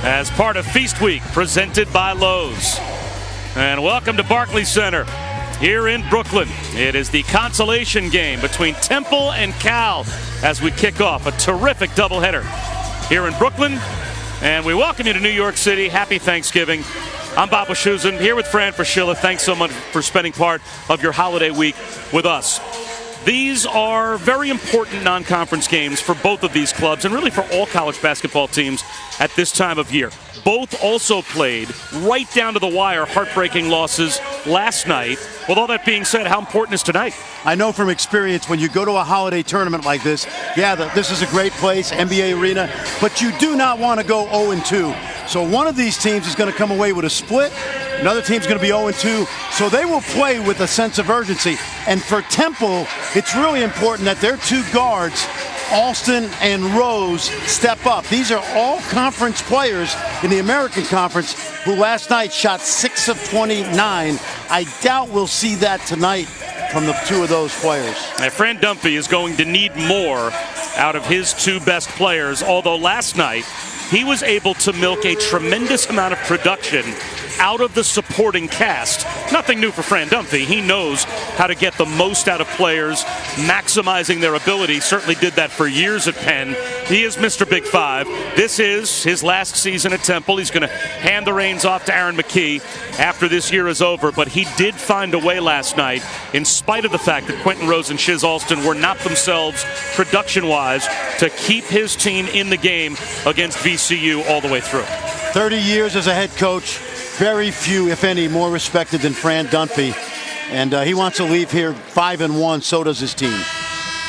as part of Feast Week presented by Lowe's. And welcome to Barclays Center here in Brooklyn. It is the consolation game between Temple and Cal as we kick off a terrific doubleheader here in Brooklyn. And we welcome you to New York City. Happy Thanksgiving. I'm Bob Wischusen here with Fran Fraschilla. Thanks so much for spending part of your holiday week with us. These are very important non-conference games for both of these clubs and really for all college basketball teams at this time of year. Both also played right down to the wire heartbreaking losses last night. With all that being said, how important is tonight? I know from experience when you go to a holiday tournament like this, this is a great place, NBA Arena, but you do not want to go 0-2. So one of these teams is going to come away with a split. Another team's going to be 0-2. So they will play with a sense of urgency. And for Temple, it's really important that their two guards, Alston and Rose, step up. These are all conference players in the American Conference who last night shot 6 of 29. I doubt we'll see that tonight from the two of those players. Now, Fran Dunphy is going to need more out of his two best players, although last night he was able to milk a tremendous amount of production out of the supporting cast. Nothing new for Fran Dunphy. He knows how to get the most out of players, maximizing their ability. Certainly did that for years at Penn. He is Mr. Big Five. This is his last season at Temple. He's going to hand the reins off to Aaron McKee after this year is over. But he did find a way last night, in spite of the fact that Quentin Rose and Shiz Alston were not themselves production-wise, to keep his team in the game against VCU all the way through. 30 years as a head coach. Very few, if any, more respected than Fran Dunphy. And he wants to leave here 5-1, so does his team.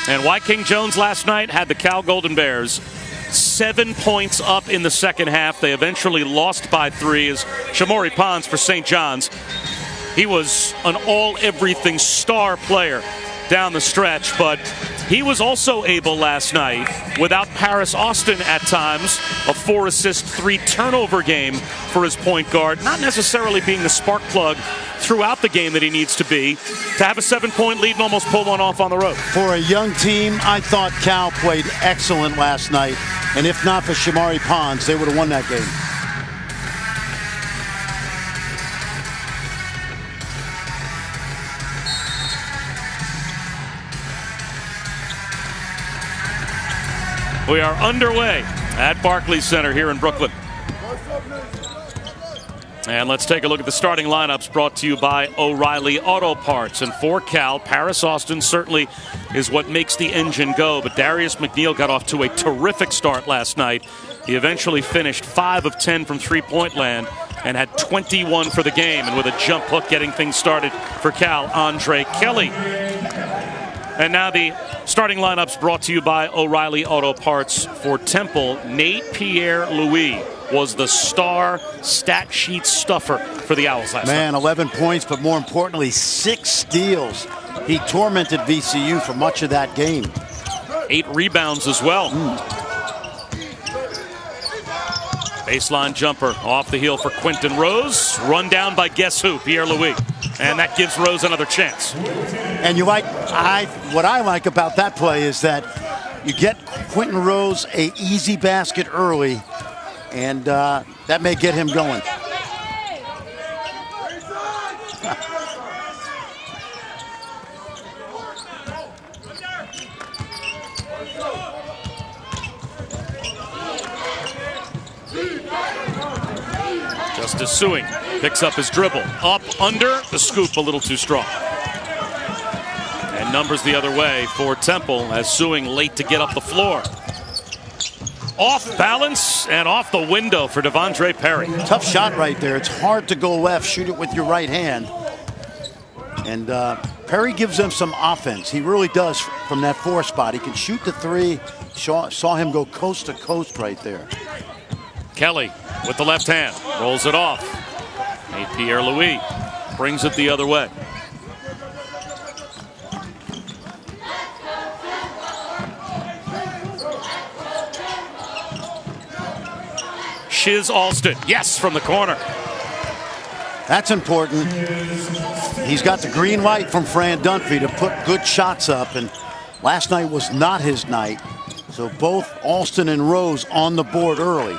And why King Jones last night had the Cal Golden Bears 7 points up in the second half. They eventually lost by 3 as Shamori Pons for St. John's. He was an all-everything star player down the stretch, but he was also able last night, without Paris Austin at times, a 4-assist, 3-turnover game for his point guard, not necessarily being the spark plug throughout the game that he needs to be, to have a 7-point lead and almost pull one off on the road. For a young team, I thought Cal played excellent last night, and if not for Shamari Pons, they would have won that game. We are underway at Barclays Center here in Brooklyn. And let's take a look at the starting lineups brought to you by O'Reilly Auto Parts. And for Cal, Paris Austin certainly is what makes the engine go. But Darius McNeil got off to a terrific start last night. He eventually finished 5 of 10 from three-point land and had 21 for the game. And with a jump hook getting things started for Cal, Andre Kelly. And now the starting lineups brought to you by O'Reilly Auto Parts. For Temple, Nate Pierre-Louis was the star stat sheet stuffer for the Owls last night. 11 points, but more importantly, 6 steals. He tormented VCU for much of that game. 8 rebounds as well. Baseline jumper off the heel for Quentin Rose. Run down by guess who? Pierre-Louis. And that gives Rose another chance. And what I like about that play is that you get Quentin Rose an easy basket early, and that may get him going. Justice Suing picks up his dribble. Up, under, the scoop a little too strong. And numbers the other way for Temple as Suing late to get up the floor. Off balance and off the window for Devondre Perry. Tough shot right there. It's hard to go left. Shoot it with your right hand. And Perry gives them some offense. He really does from that 4 spot. He can shoot the 3. Saw him go coast to coast right there. Kelly with the left hand, rolls it off. Nate Pierre-Louis brings it the other way. Shiz Alston, yes, from the corner. That's important. He's got the green light from Fran Dunphy to put good shots up, and last night was not his night. So both Alston and Rose on the board early.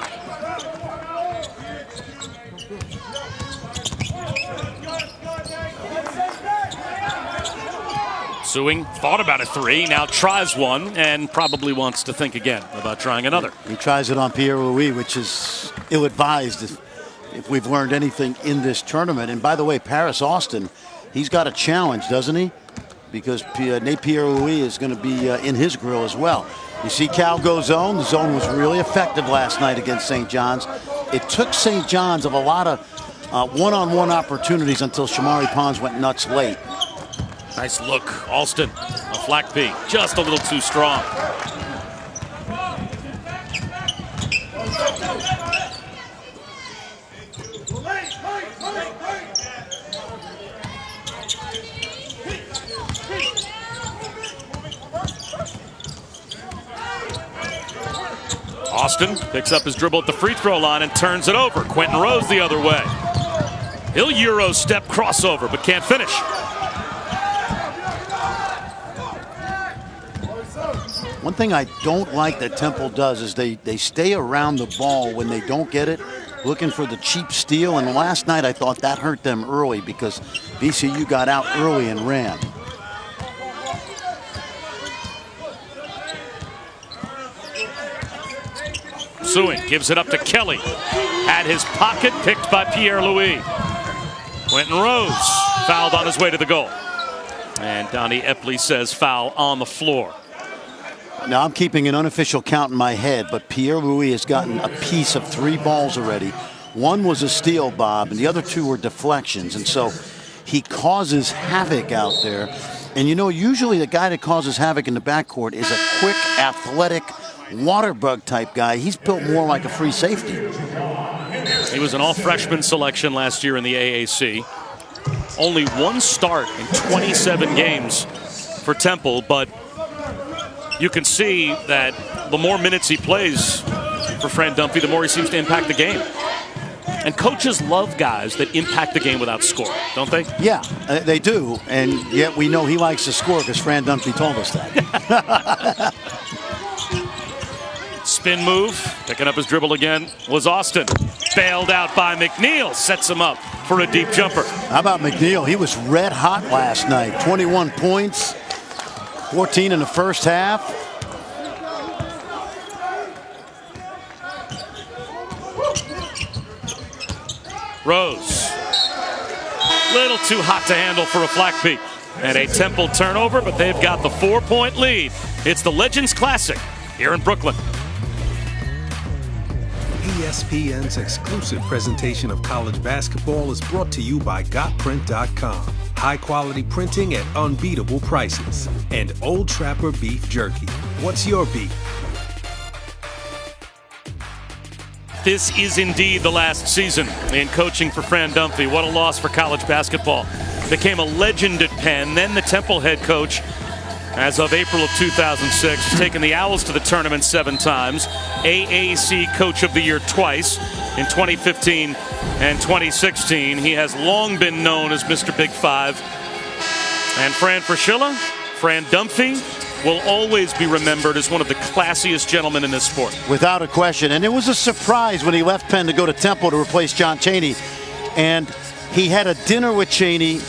Suing thought about a three, now tries one, and probably wants to think again about trying another. He tries it on Pierre-Louis, which is ill-advised if we've learned anything in this tournament. And by the way, Paris Austin, he's got a challenge, doesn't he? Because Nate Pierre-Louis is going to be in his grill as well. You see Cal go zone. The zone was really effective last night against St. John's. It took St. John's of a lot of one-on-one opportunities until Shamari Pons went nuts late. Nice look. Alston, a flat B, just a little too strong. Austin picks up his dribble at the free throw line and turns it over. Quentin Rose the other way. He'll Euro step crossover, but can't finish. One thing I don't like that Temple does is they stay around the ball when they don't get it, looking for the cheap steal. And last night I thought that hurt them early because VCU got out early and ran. Suing gives it up to Kelly. At his pocket, picked by Pierre-Louis. Quentin Rose fouled on his way to the goal. And Donnie Epley says foul on the floor. Now I'm keeping an unofficial count in my head, but Pierre-Louis has gotten a piece of 3 balls already. One was a steal, Bob, and the other 2 were deflections. And so he causes havoc out there. And you know, usually the guy that causes havoc in the backcourt is a quick, athletic, water bug type guy. He's built more like a free safety. He was an all-freshman selection last year in the AAC. Only 1 start in 27 games for Temple, but you can see that the more minutes he plays for Fran Dunphy, the more he seems to impact the game. And coaches love guys that impact the game without scoring, don't they? Yeah, they do. And yet we know he likes to score because Fran Dunphy told us that. Spin move, picking up his dribble again, was Austin. Bailed out by McNeil, sets him up for a deep jumper. How about McNeil? He was red hot last night. 21 points, 14 in the first half. Rose. Little too hot to handle for a flat feet. And a Temple turnover, but they've got the 4-point lead. It's the Legends Classic here in Brooklyn. ESPN's exclusive presentation of college basketball is brought to you by GotPrint.com. High-quality printing at unbeatable prices. And Old Trapper Beef Jerky. What's your beef? This is indeed the last season in coaching for Fran Dunphy. What a loss for college basketball. Became a legend at Penn, then the Temple head coach as of April of 2006. Has taken the Owls to the tournament 7 times. AAC Coach of the Year twice in 2015 and 2016. He has long been known as Mr. Big Five. And Fran Fraschilla, Fran Dunphy, will always be remembered as one of the classiest gentlemen in this sport. Without a question. And it was a surprise when he left Penn to go to Temple to replace John Chaney. And he had a dinner with Chaney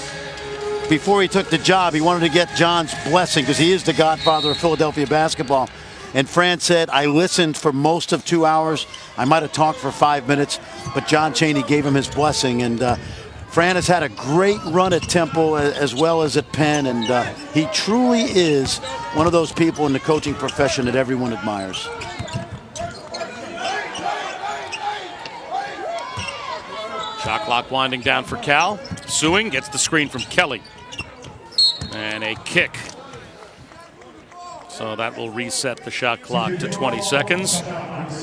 before he took the job. He wanted to get John's blessing because he is the godfather of Philadelphia basketball. And Fran said, I listened for most of 2 hours. I might have talked for 5 minutes, but John Chaney gave him his blessing. And Fran has had a great run at Temple as well as at Penn. And he truly is one of those people in the coaching profession that everyone admires. Shot clock winding down for Cal. Suing gets the screen from Kelly. And a kick. So that will reset the shot clock to 20 seconds.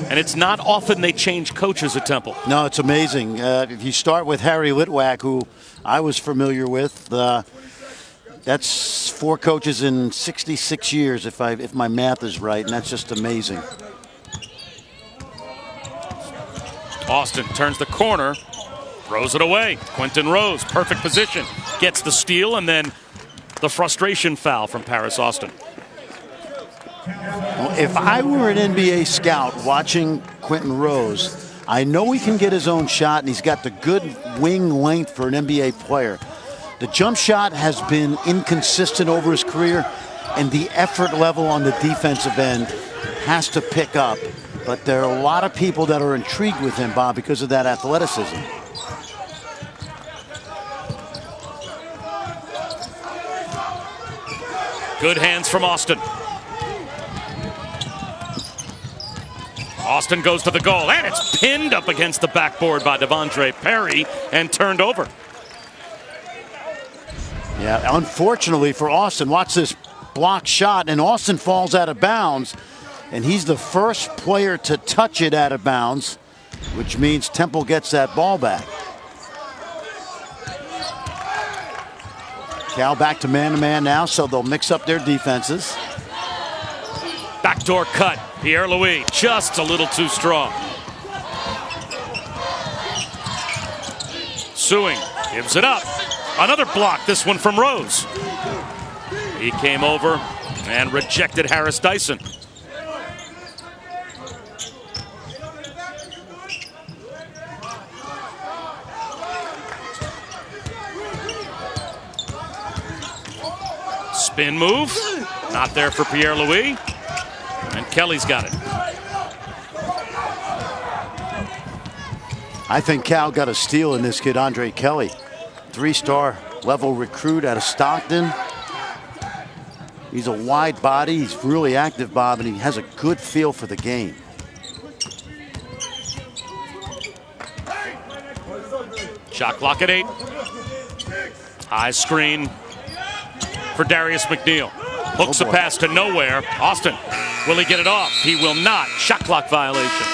And it's not often they change coaches at Temple. No, it's amazing. If you start with Harry Litwack, who I was familiar with, that's 4 coaches in 66 years, if my math is right, and that's just amazing. Austin turns the corner, throws it away. Quentin Rose, perfect position, gets the steal, and then the frustration foul from Paris Austin. Well, if I were an NBA scout watching Quentin Rose, I know he can get his own shot, and he's got the good wing length for an NBA player. The jump shot has been inconsistent over his career, and the effort level on the defensive end has to pick up. But there are a lot of people that are intrigued with him, Bob, because of that athleticism. Good hands from Austin. Austin goes to the goal, and it's pinned up against the backboard by Devondre Perry and turned over. Yeah, unfortunately for Austin, watch this block shot, and Austin falls out of bounds, and he's the first player to touch it out of bounds, which means Temple gets that ball back. Cal back to man-to-man now, so they'll mix up their defenses. Backdoor cut. Pierre-Louis just a little too strong. Suing gives it up. Another block, this one from Rose. He came over and rejected Harris Dyson. Spin move, not there for Pierre-Louis, and Kelly's got it. I think Cal got a steal in this kid, Andre Kelly. 3-star level recruit out of Stockton. He's a wide body, he's really active, Bob, and he has a good feel for the game. Shot clock at 8. High screen for Darius McNeil. Hooks a pass to nowhere. Austin, will he get it off? He will not. Shot clock violation.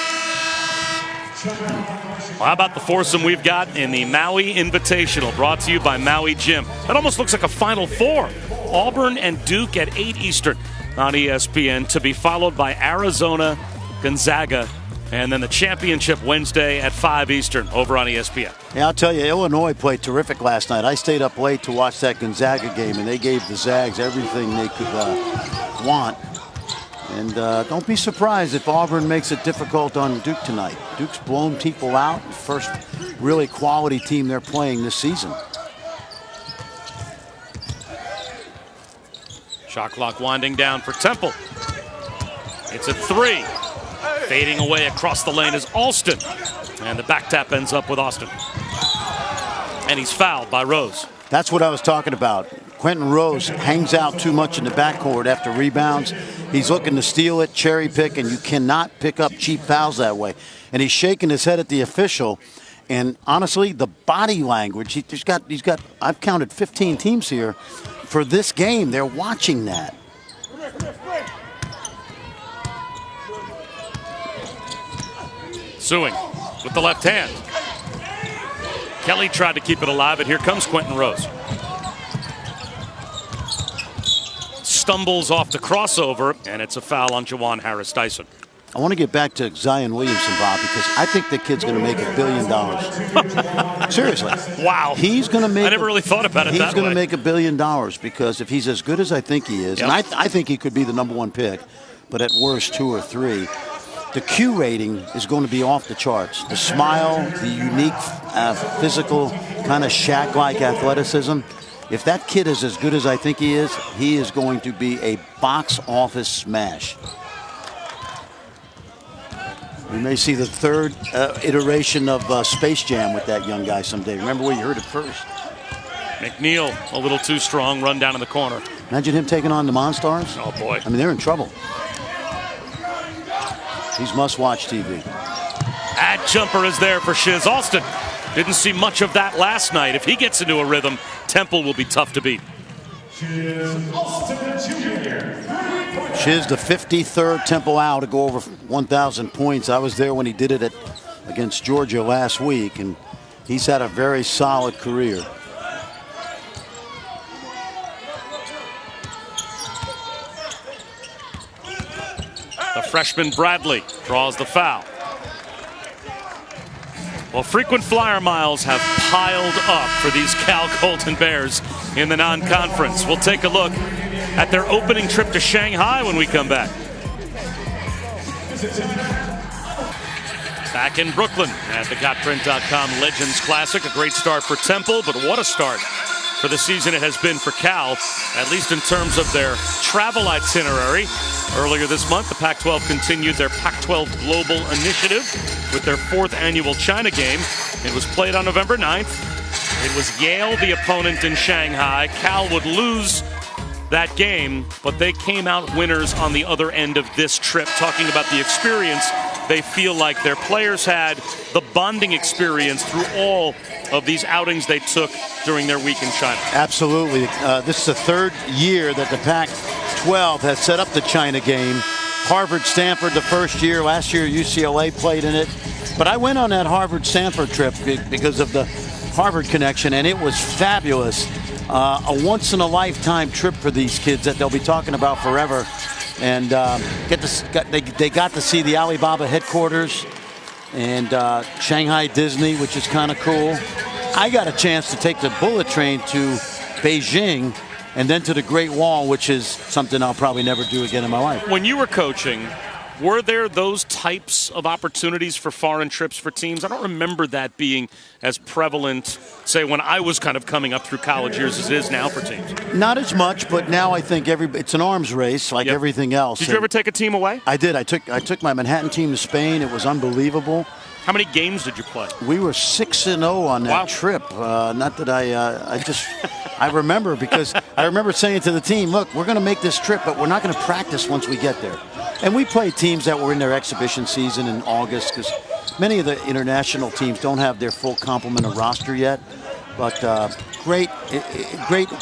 Well, how about the foursome we've got in the Maui Invitational, brought to you by Maui Gym? That almost looks like a Final Four. Auburn and Duke at 8 Eastern on ESPN, to be followed by Arizona, Gonzaga, and then the championship Wednesday at 5 Eastern over on ESPN. Yeah, I'll tell you, Illinois played terrific last night. I stayed up late to watch that Gonzaga game, and they gave the Zags everything they could want. And don't be surprised if Auburn makes it difficult on Duke tonight. Duke's blown people out. First really quality team they're playing this season. Shot clock winding down for Temple. It's a 3. Fading away across the lane is Alston. And the back tap ends up with Austin. And he's fouled by Rose. That's what I was talking about. Quentin Rose hangs out too much in the backcourt after rebounds. He's looking to steal it, cherry pick, and you cannot pick up cheap fouls that way. And he's shaking his head at the official. And honestly, the body language, he's got. I've counted 15 teams here for this game. They're watching that. Suing with the left hand. Kelly tried to keep it alive, but here comes Quentin Rose. Stumbles off the crossover, and it's a foul on Jawan Harris Dyson. I want to get back to Zion Williamson, Bob, because I think the kid's going to make $1 billion. Seriously. Wow. He's going to make. I never really thought about it that way. He's going to make $1 billion because if he's as good as I think he is, and I think he could be the #1 pick, but at worst 2 or 3. The Q rating is going to be off the charts. The smile, the unique physical kind of Shaq-like athleticism. If that kid is as good as I think he is going to be a box office smash. We may see the 3rd iteration of Space Jam with that young guy someday. Remember where you heard it first. McNeil, a little too strong, run down in the corner. Imagine him taking on the Monstars. Oh, boy. I mean, they're in trouble. He's must-watch TV. Ad jumper is there for Shiz Alston. Didn't see much of that last night. If he gets into a rhythm, Temple will be tough to beat. Shiz, the 53rd Temple out to go over 1,000 points. I was there when he did it against Georgia last week, and he's had a very solid career. The freshman Bradley draws the foul. Well, frequent flyer miles have piled up for these Cal Golden Bears in the non-conference. We'll take a look at their opening trip to Shanghai when we come back. Back in Brooklyn at the GotPrint.com Legends Classic. A great start for Temple, but what a start for the season it has been for Cal, at least in terms of their travel itinerary. Earlier this month, the Pac-12 continued their Pac-12 Global Initiative with their 4th annual China game. It was played on November 9th. It was Yale, the opponent in Shanghai. Cal would lose that game, but they came out winners on the other end of this trip, talking about the experience they feel like their players had, the bonding experience through all of these outings they took during their week in China. Absolutely. This is the 3rd year that the Pac-12 has set up the China game. Harvard-Stanford the first year. Last year, UCLA played in it. But I went on that Harvard-Stanford trip because of the Harvard connection, and it was fabulous. A once-in-a-lifetime trip for these kids that they'll be talking about forever. And they got to see the Alibaba headquarters and Shanghai Disney, which is kind of cool. I got a chance to take the bullet train to Beijing and then to the Great Wall, which is something I'll probably never do again in my life. When you were coaching, were there those types of opportunities for foreign trips for teams? I don't remember that being as prevalent, say, when I was kind of coming up through college years as it is now for teams. Not as much, but now I think it's an arms race like everything else. Did you ever take a team away? I did. I took my Manhattan team to Spain. It was unbelievable. How many games did you play? We were 6-0 on that trip. Not that I remember, because I remember saying to the team, look, we're going to make this trip, but we're not going to practice once we get there. And we played teams that were in their exhibition season in August, because many of the international teams don't have their full complement of roster yet. But great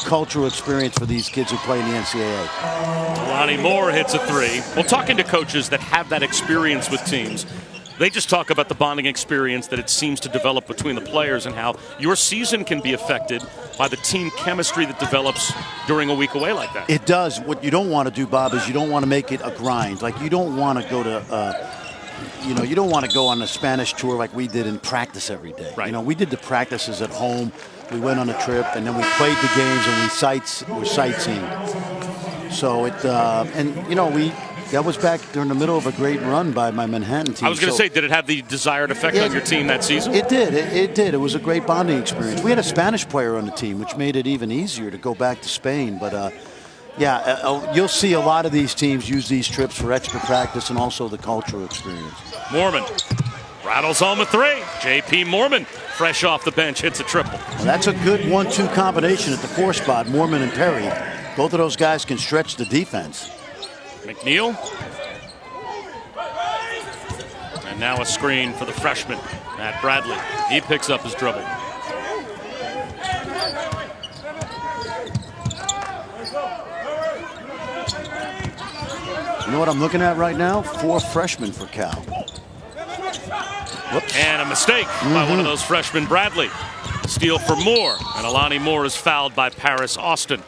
cultural experience for these kids who play in the NCAA. Lonnie Moore hits a 3. Well, talking to coaches that have that experience with teams, they just talk about the bonding experience that it seems to develop between the players and how your season can be affected by the team chemistry that develops during a week away like that. It does. What you don't want to do, Bob, is you don't want to make it a grind. Like, you don't want to go to, you don't want to go on a Spanish tour like we did and practice every day. Right. We did the practices at home. We went on a trip, and then we played the games, and we're sightseeing. So that was back during the middle of a great run by my Manhattan team. I was going to say, did it have the desired effect on your team that season? It did. It did. It was a great bonding experience. We had a Spanish player on the team, which made it even easier to go back to Spain. But, you'll see a lot of these teams use these trips for extra practice and also the cultural experience. Mormon rattles home a 3. J.P. Mormon, fresh off the bench, hits a triple. Well, that's a good 1-2 combination at the 4 spot, Mormon and Perry. Both of those guys can stretch the defense. McNeil. And now a screen for the freshman, Matt Bradley. He picks up his dribble. You know what I'm looking at right now? 4 freshmen for Cal. Whoops. And a mistake by one of those freshmen, Bradley. Steal for Moore, and Alani Moore is fouled by Paris Austin.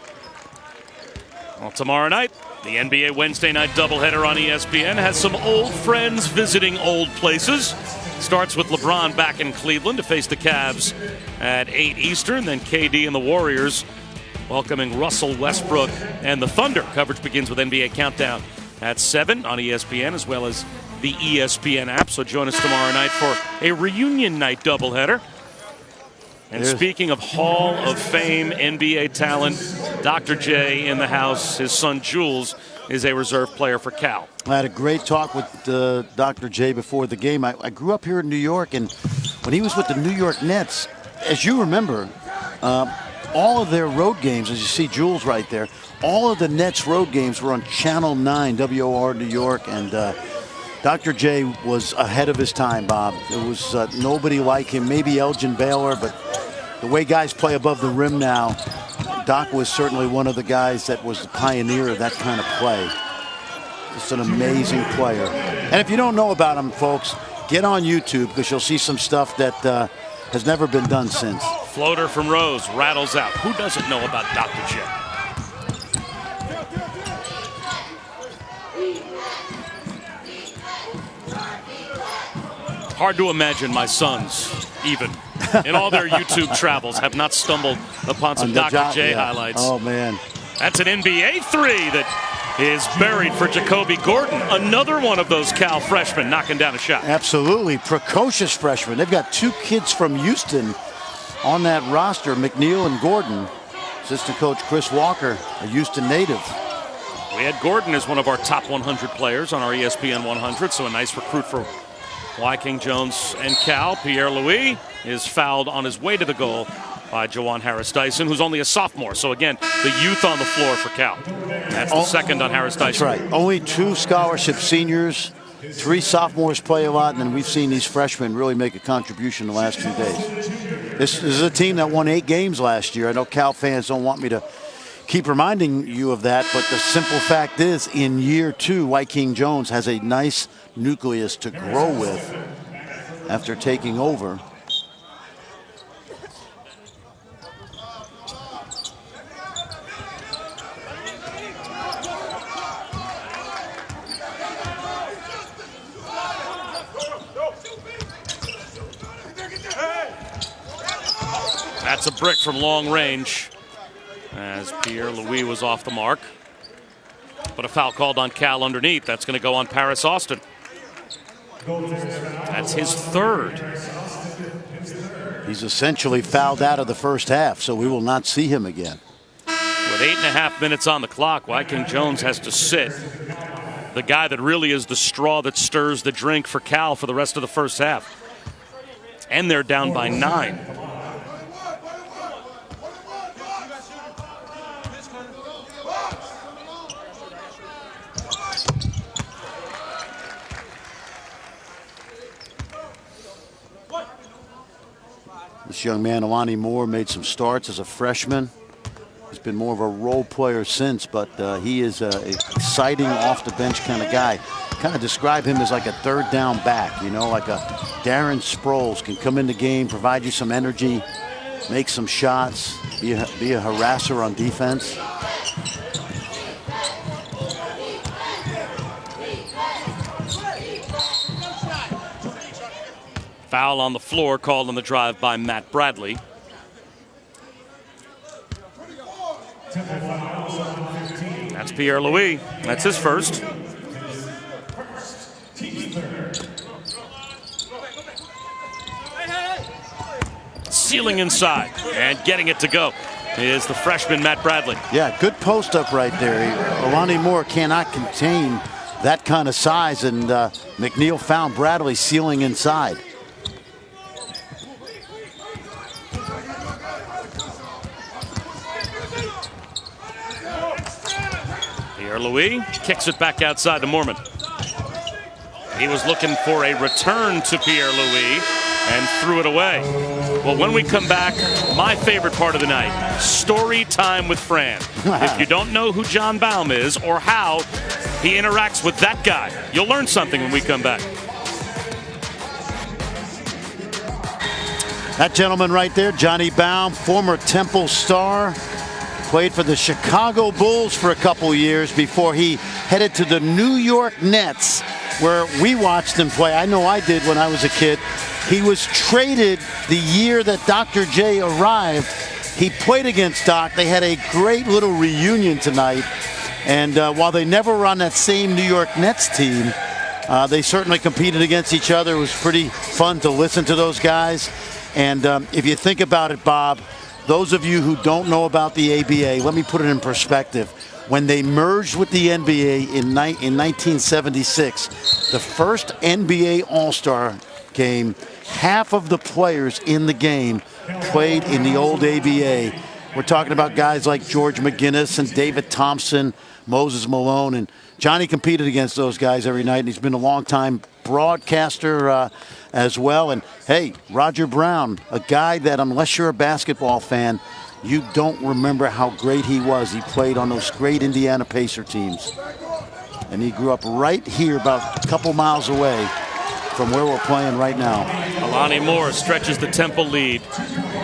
Well, tomorrow night, the NBA Wednesday night doubleheader on ESPN has some old friends visiting old places. Starts with LeBron back in Cleveland to face the Cavs at 8 Eastern. Then KD and the Warriors welcoming Russell Westbrook and the Thunder. Coverage begins with NBA Countdown at 7 on ESPN, as well as the ESPN app. So join us tomorrow night for a reunion night doubleheader. And speaking of Hall of Fame NBA talent, Dr. J in the house. His son Jules is a reserve player for Cal. I had a great talk with Dr. J before the game. I grew up here in New York, and when he was with the New York Nets, as you remember, all of their road games, as you see Jules right there, all of the Nets road games were on Channel 9, WOR New York, and Dr. J was ahead of his time, Bob. There was nobody like him, maybe Elgin Baylor, but the way guys play above the rim now, Doc was certainly one of the guys that was the pioneer of that kind of play. Just an amazing player. And if you don't know about him, folks, get on YouTube, because you'll see some stuff that has never been done since. Floater from Rose rattles out. Who doesn't know about Dr. J? Hard to imagine my sons, even in all their YouTube travels, have not stumbled upon some Dr. J highlights. Oh, man. That's an NBA 3 that is buried for Jacoby Gordon. Another one of those Cal freshmen knocking down a shot. Absolutely. Precocious freshmen. They've got 2 kids from Houston on that roster, McNeil and Gordon. Assistant coach Chris Walker, a Houston native. We had Gordon as one of our top 100 players on our ESPN 100, so a nice recruit for Wyking Jones and Cal. Pierre-Louis is fouled on his way to the goal by Jawan Harris-Dyson, who's only a sophomore. So again, the youth on the floor for Cal. That's the second on Harris-Dyson. That's right. Only 2 scholarship seniors, 3 sophomores play a lot, and then we've seen these freshmen really make a contribution the last 2 days. This is a team that won 8 games last year. I know Cal fans don't want me to keep reminding you of that, but the simple fact is, in year 2, Wyking Jones has a nice nucleus to grow with after taking over. That's a brick from long range as Pierre-Louis was off the mark. But a foul called on Cal underneath. That's going to go on Paris Austin. That's his 3rd. He's essentially fouled out of the first half, so we will not see him again. With 8.5 minutes on the clock, Wyking Jones has to sit. The guy that really is the straw that stirs the drink for Cal for the rest of the first half. And they're down by 9. This young man, Alani Moore, made some starts as a freshman. He's been more of a role player since, but he is an exciting off-the-bench kind of guy. Kind of describe him as like a 3rd down back, you know, like a Darren Sproles, can come in the game, provide you some energy, make some shots, be a harasser on defense. Foul on the floor called on the drive by Matt Bradley. That's Pierre-Louis. That's his first. Sealing inside and getting it to go is the freshman Matt Bradley. Yeah, good post up right there. Alani Moore cannot contain that kind of size, and McNeil found Bradley sealing inside. Pierre-Louis kicks it back outside to Mormon. He was looking for a return to Pierre-Louis and threw it away. Well, when we come back, my favorite part of the night, story time with Fran. If you don't know who John Baum is or how he interacts with that guy, you'll learn something when we come back. That gentleman right there, Johnny Baum, former Temple star, played for the Chicago Bulls for a couple years before he headed to the New York Nets, where we watched him play. I know I did when I was a kid. He was traded the year that Dr. J arrived. He played against Doc. They had a great little reunion tonight. And while they never were on that same New York Nets team, they certainly competed against each other. It was pretty fun to listen to those guys. And if you think about it, Bob, those of you who don't know about the ABA, let me put it in perspective. When they merged with the NBA in 1976, the first NBA All-Star game, half of the players in the game played in the old ABA. We're talking about guys like George McGinnis and David Thompson, Moses Malone, and Johnny competed against those guys every night, and he's been a long-time broadcaster as well. And hey, Roger Brown, a guy that unless you're a basketball fan, you don't remember how great he was. He played on those great Indiana Pacer teams. And he grew up right here, about a couple miles away from where we're playing right now. Alani Moore stretches the Temple lead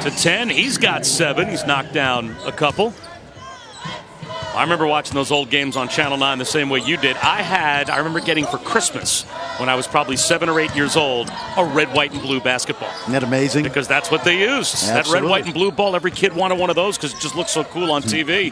to 10. He's got 7. He's knocked down a couple. I remember watching those old games on Channel 9 the same way you did. I remember getting for Christmas, when I was probably 7 or 8 years old, a red, white, and blue basketball. Isn't that amazing? Because that's what they used. Absolutely. That red, white, and blue ball, every kid wanted one of those because it just looked so cool on TV.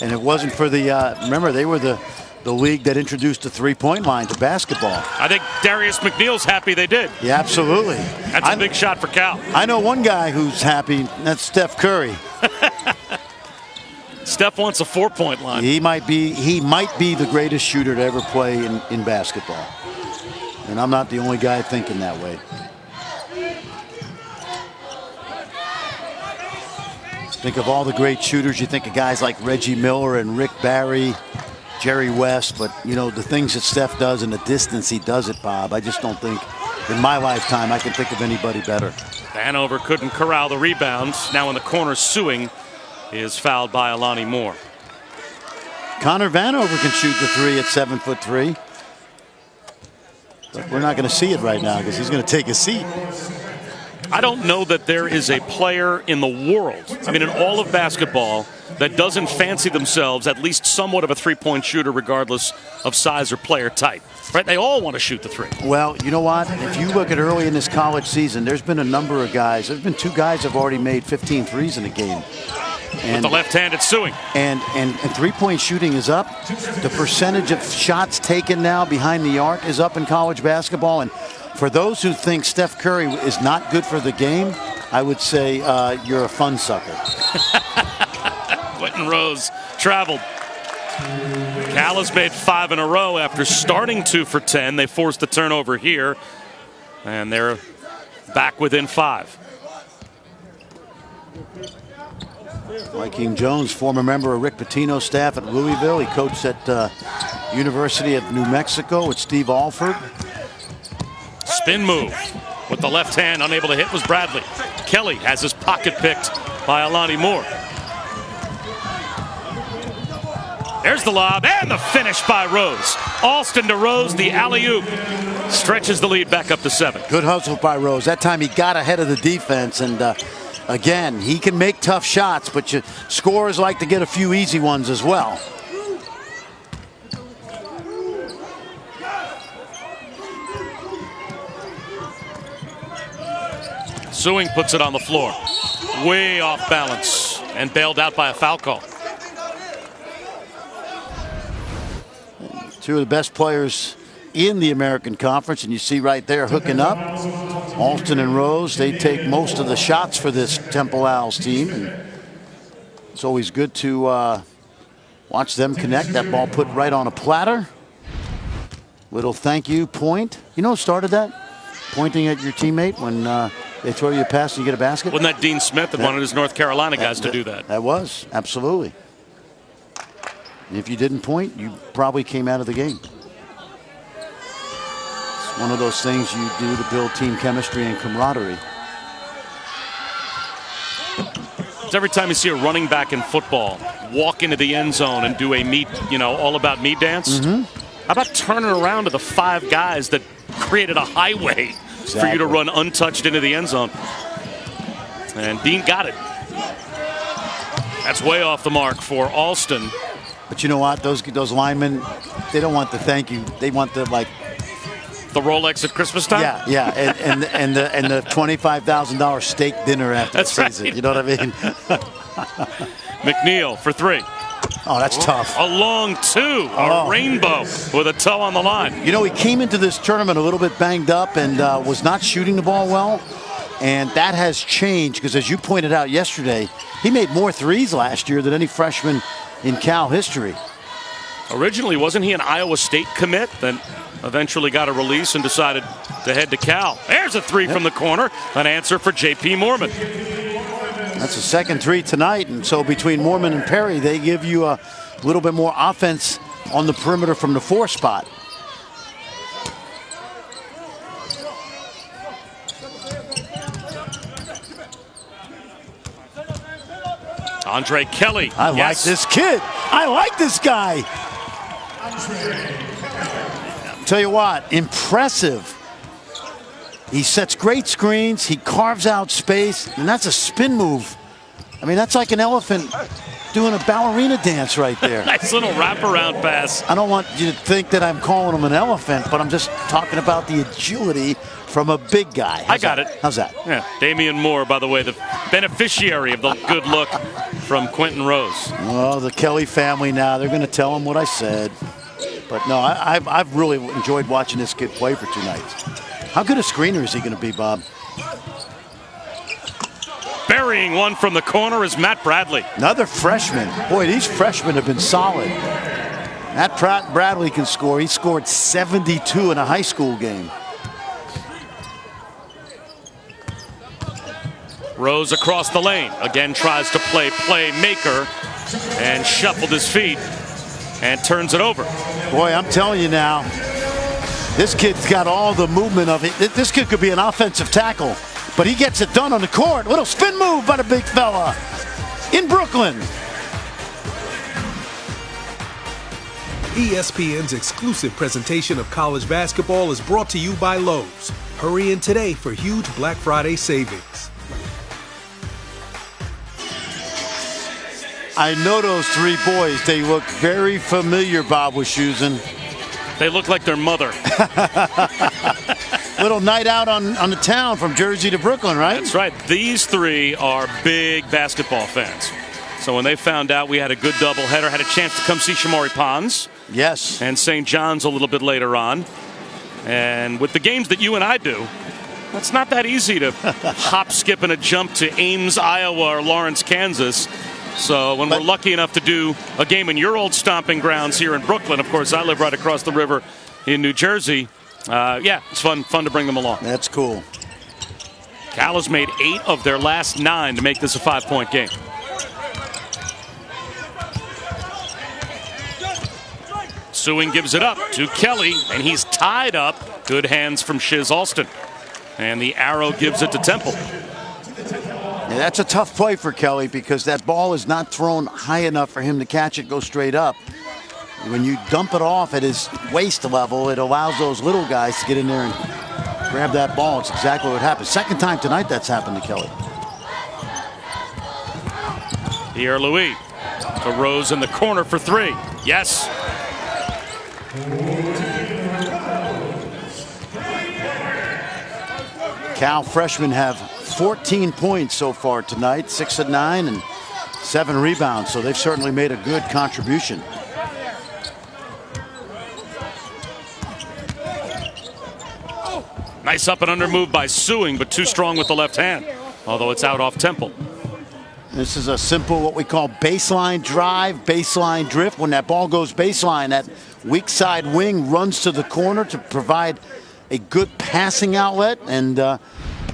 And it wasn't for the, remember, they were the league that introduced the three-point line to basketball. I think Darius McNeil's happy they did. Yeah, absolutely. That's a big shot for Cal. I know one guy who's happy, and that's Steph Curry. Steph wants a 4-point line. He might be the greatest shooter to ever play in basketball. And I'm not the only guy thinking that way. Think of all the great shooters. You think of guys like Reggie Miller and Rick Barry, Jerry West, but you know the things that Steph does and the distance he does it, Bob. I just don't think in my lifetime I can think of anybody better. Vanover couldn't corral the rebounds. Now in the corner, Suing is fouled by Alani Moore. Connor Vanover can shoot the three at 7'3". But we're not going to see it right now because he's going to take a seat. I don't know that there is a player in the world, I mean in all of basketball, that doesn't fancy themselves at least somewhat of a three-point shooter regardless of size or player type. Right? They all want to shoot the three. Well, you know what? If you look at early in this college season, there's been a number of guys. There's been 2 guys have already made 15 threes in a game. And with the left hand, it's Suing. And three-point shooting is up. The percentage of shots taken now behind the arc is up in college basketball. And for those who think Steph Curry is not good for the game, I would say you're a fun sucker. Quentin Rose traveled. Cal has made 5 in a row after starting 2 for 10. They forced the turnover here, and they're back within 5. King Jones, former member of Rick Pitino's staff at Louisville. He coached at University of New Mexico with Steve Alford. Spin move with the left hand, unable to hit was Bradley. Kelly has his pocket picked by Alani Moore. There's the lob and the finish by Rose. Alston to Rose, the alley-oop stretches the lead back up to 7. Good hustle by Rose. That time he got ahead of the defense, and again, he can make tough shots, but scorers like to get a few easy ones as well. Suing puts it on the floor. Way off balance and bailed out by a foul call. 2 of the best players in the American Conference, and you see right there hooking up. Alston and Rose, they take most of the shots for this Temple Owls team. And it's always good to watch them connect. That ball put right on a platter. Little thank you point. You know who started that? Pointing at your teammate when they throw you a pass and you get a basket? Wasn't that Dean Smith that wanted his North Carolina guys to do that? That was, absolutely. And if you didn't point, you probably came out of the game. It's one of those things you do to build team chemistry and camaraderie. It's every time you see a running back in football walk into the end zone and do a me, all about me dance. How about turning around to the 5 guys that created a highway for you to run untouched into the end zone? And Dean got it. That's way off the mark for Alston. But you know what? Those linemen, they don't want the thank you. They want the the Rolex at Christmas time. Yeah, and the $25,000 steak dinner after the season. Right. You know what I mean? McNeil for 3. Oh, that's tough. A long 2, a rainbow with a toe on the line. You know, he came into this tournament a little bit banged up and was not shooting the ball well. And that has changed because, as you pointed out yesterday, he made more threes last year than any freshman in Cal history. Originally, wasn't he an Iowa State commit? Then eventually got a release and decided to head to Cal. There's a 3 from the corner, an answer for J.P. Mormon. That's the second 3 tonight, and so between Mormon and Perry, they give you a little bit more offense on the perimeter from the 4 spot. Andre Kelly. I like this kid. I like this guy. Tell you what, impressive. He sets great screens. He carves out space, and that's a spin move. I mean, that's like an elephant doing a ballerina dance right there. Nice little wraparound pass. I don't want you to think that I'm calling him an elephant, but I'm just talking about the agility from a big guy. I got it. How's that? Yeah. Damian Moore, by the way, the beneficiary of the good look from Quentin Rose. Well, the Kelly family now, they're going to tell him what I said. But no, I've really enjoyed watching this kid play for 2 nights. How good a screener is he going to be, Bob? burying one from the corner is Matt Bradley. Another freshman. Boy, these freshmen have been solid. Matt Bradley can score. He scored 72 in a high school game. Rose across the lane. Again tries to play playmaker and shuffled his feet and turns it over. Boy, I'm telling you now, this kid's got all the movement of it. This kid could be an offensive tackle, but he gets it done on the court. Little spin move by the big fella in Brooklyn. ESPN's exclusive presentation of college basketball is brought to you by Lowe's. Hurry in today for huge Black Friday savings. I know those three boys. They look very familiar, Bob Wischusen. They look like their mother. Little night out on the town from Jersey to Brooklyn, right? That's right. These three are big basketball fans. So when they found out we had a good doubleheader, had a chance to come see Shamori Pons. Yes. And St. John's a little bit later on. And with the games that you and I do, it's not that easy to hop, skip, and a jump to Ames, Iowa, or Lawrence, Kansas. So when we're lucky enough to do a game in your old stomping grounds here in Brooklyn, of course, I live right across the river in New Jersey. Yeah, it's fun to bring them along. That's cool. Cal has made 8 of their last 9 to make this a 5-point game. Sewing gives it up to Kelly, and he's tied up. Good hands from Shiz Alston. And the arrow gives it to Temple. Yeah, that's a tough play for Kelly because that ball is not thrown high enough for him to catch it, go straight up. When you dump it off at his waist level, it allows those little guys to get in there and grab that ball. It's exactly what happened. Second time tonight that's happened to Kelly. Pierre-Louis to Rose in the corner for 3. Yes. Cal freshmen have 14 points so far tonight, 6 of 9 and 7 rebounds, so they've certainly made a good contribution. Nice up and under move by Sewing, but too strong with the left hand, although it's out off Temple. This is a simple, what we call baseline drive, baseline drift. When that ball goes baseline, that weak side wing runs to the corner to provide a good passing outlet and a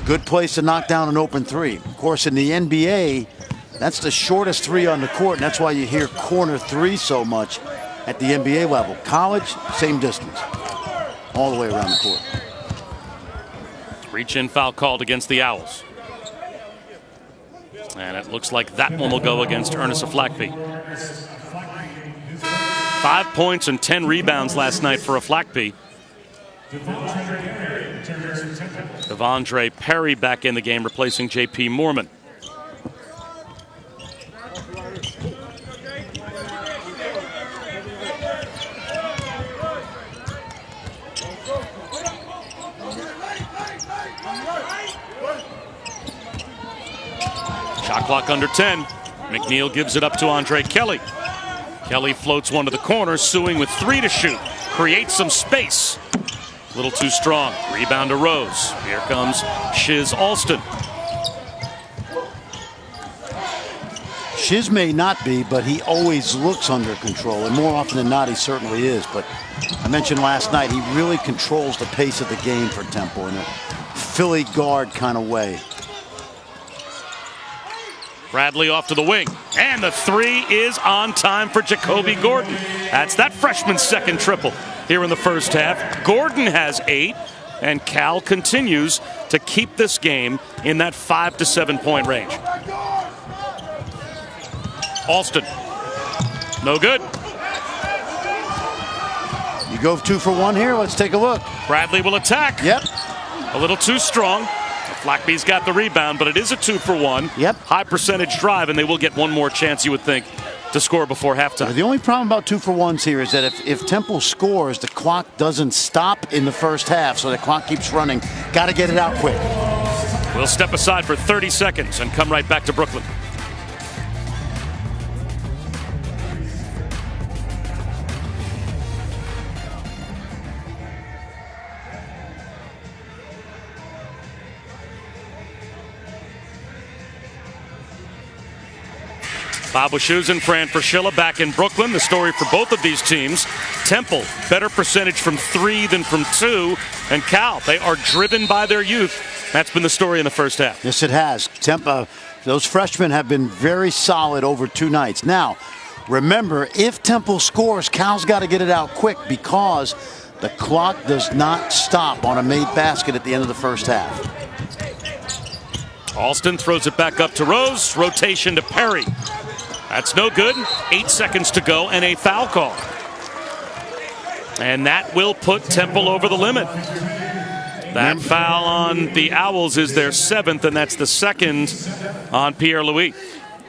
good place to knock down an open 3. Of course, in the NBA, that's the shortest 3 on the court, and that's why you hear corner 3 so much at the NBA level. College, same distance, all the way around the court. Reach-in foul called against the Owls. And it looks like that one will go against Ernest Aflakby. 5 points and 10 rebounds last night for Aflakby. Devondre Perry back in the game, replacing J.P. Moorman. Shot clock under 10. McNeil gives it up to Andre Kelly. Kelly floats one to the corner, Sewing with 3 to shoot. Creates some space. A little too strong. Rebound to Rose. Here comes Shiz Alston. Shiz may not be, but he always looks under control, and more often than not, he certainly is. But I mentioned last night, he really controls the pace of the game for Temple in a Philly guard kind of way. Bradley off to the wing, and the 3 is on time for Jacoby Gordon. That's that freshman's second triple here in the first half. Gordon has 8, and Cal continues to keep this game in that 5 to 7 point range. Alston, no good. You go 2 for 1 here. Let's take a look. Bradley will attack. Yep. A little too strong. Flackby's got the rebound, but it is a 2 for 1. Yep. High percentage drive, and they will get one more chance, you would think, to score before halftime. The only problem about 2 for 1s here is that if Temple scores, the clock doesn't stop in the first half, so the clock keeps running. Got to get it out quick. We'll step aside for 30 seconds and come right back to Brooklyn. Bob Wischusen, Fran Fraschilla back in Brooklyn. The story for both of these teams: Temple, better percentage from 3 than from 2, and Cal, they are driven by their youth. That's been the story in the first half. Yes, it has. Temple, those freshmen have been very solid over 2 nights. Now, remember, if Temple scores, Cal's got to get it out quick because the clock does not stop on a made basket at the end of the first half. Alston throws it back up to Rose. Rotation to Perry. That's no good. 8 seconds to go and a foul call. And that will put Temple over the limit. That foul on the Owls is their 7th, and that's the 2nd on Pierre-Louis.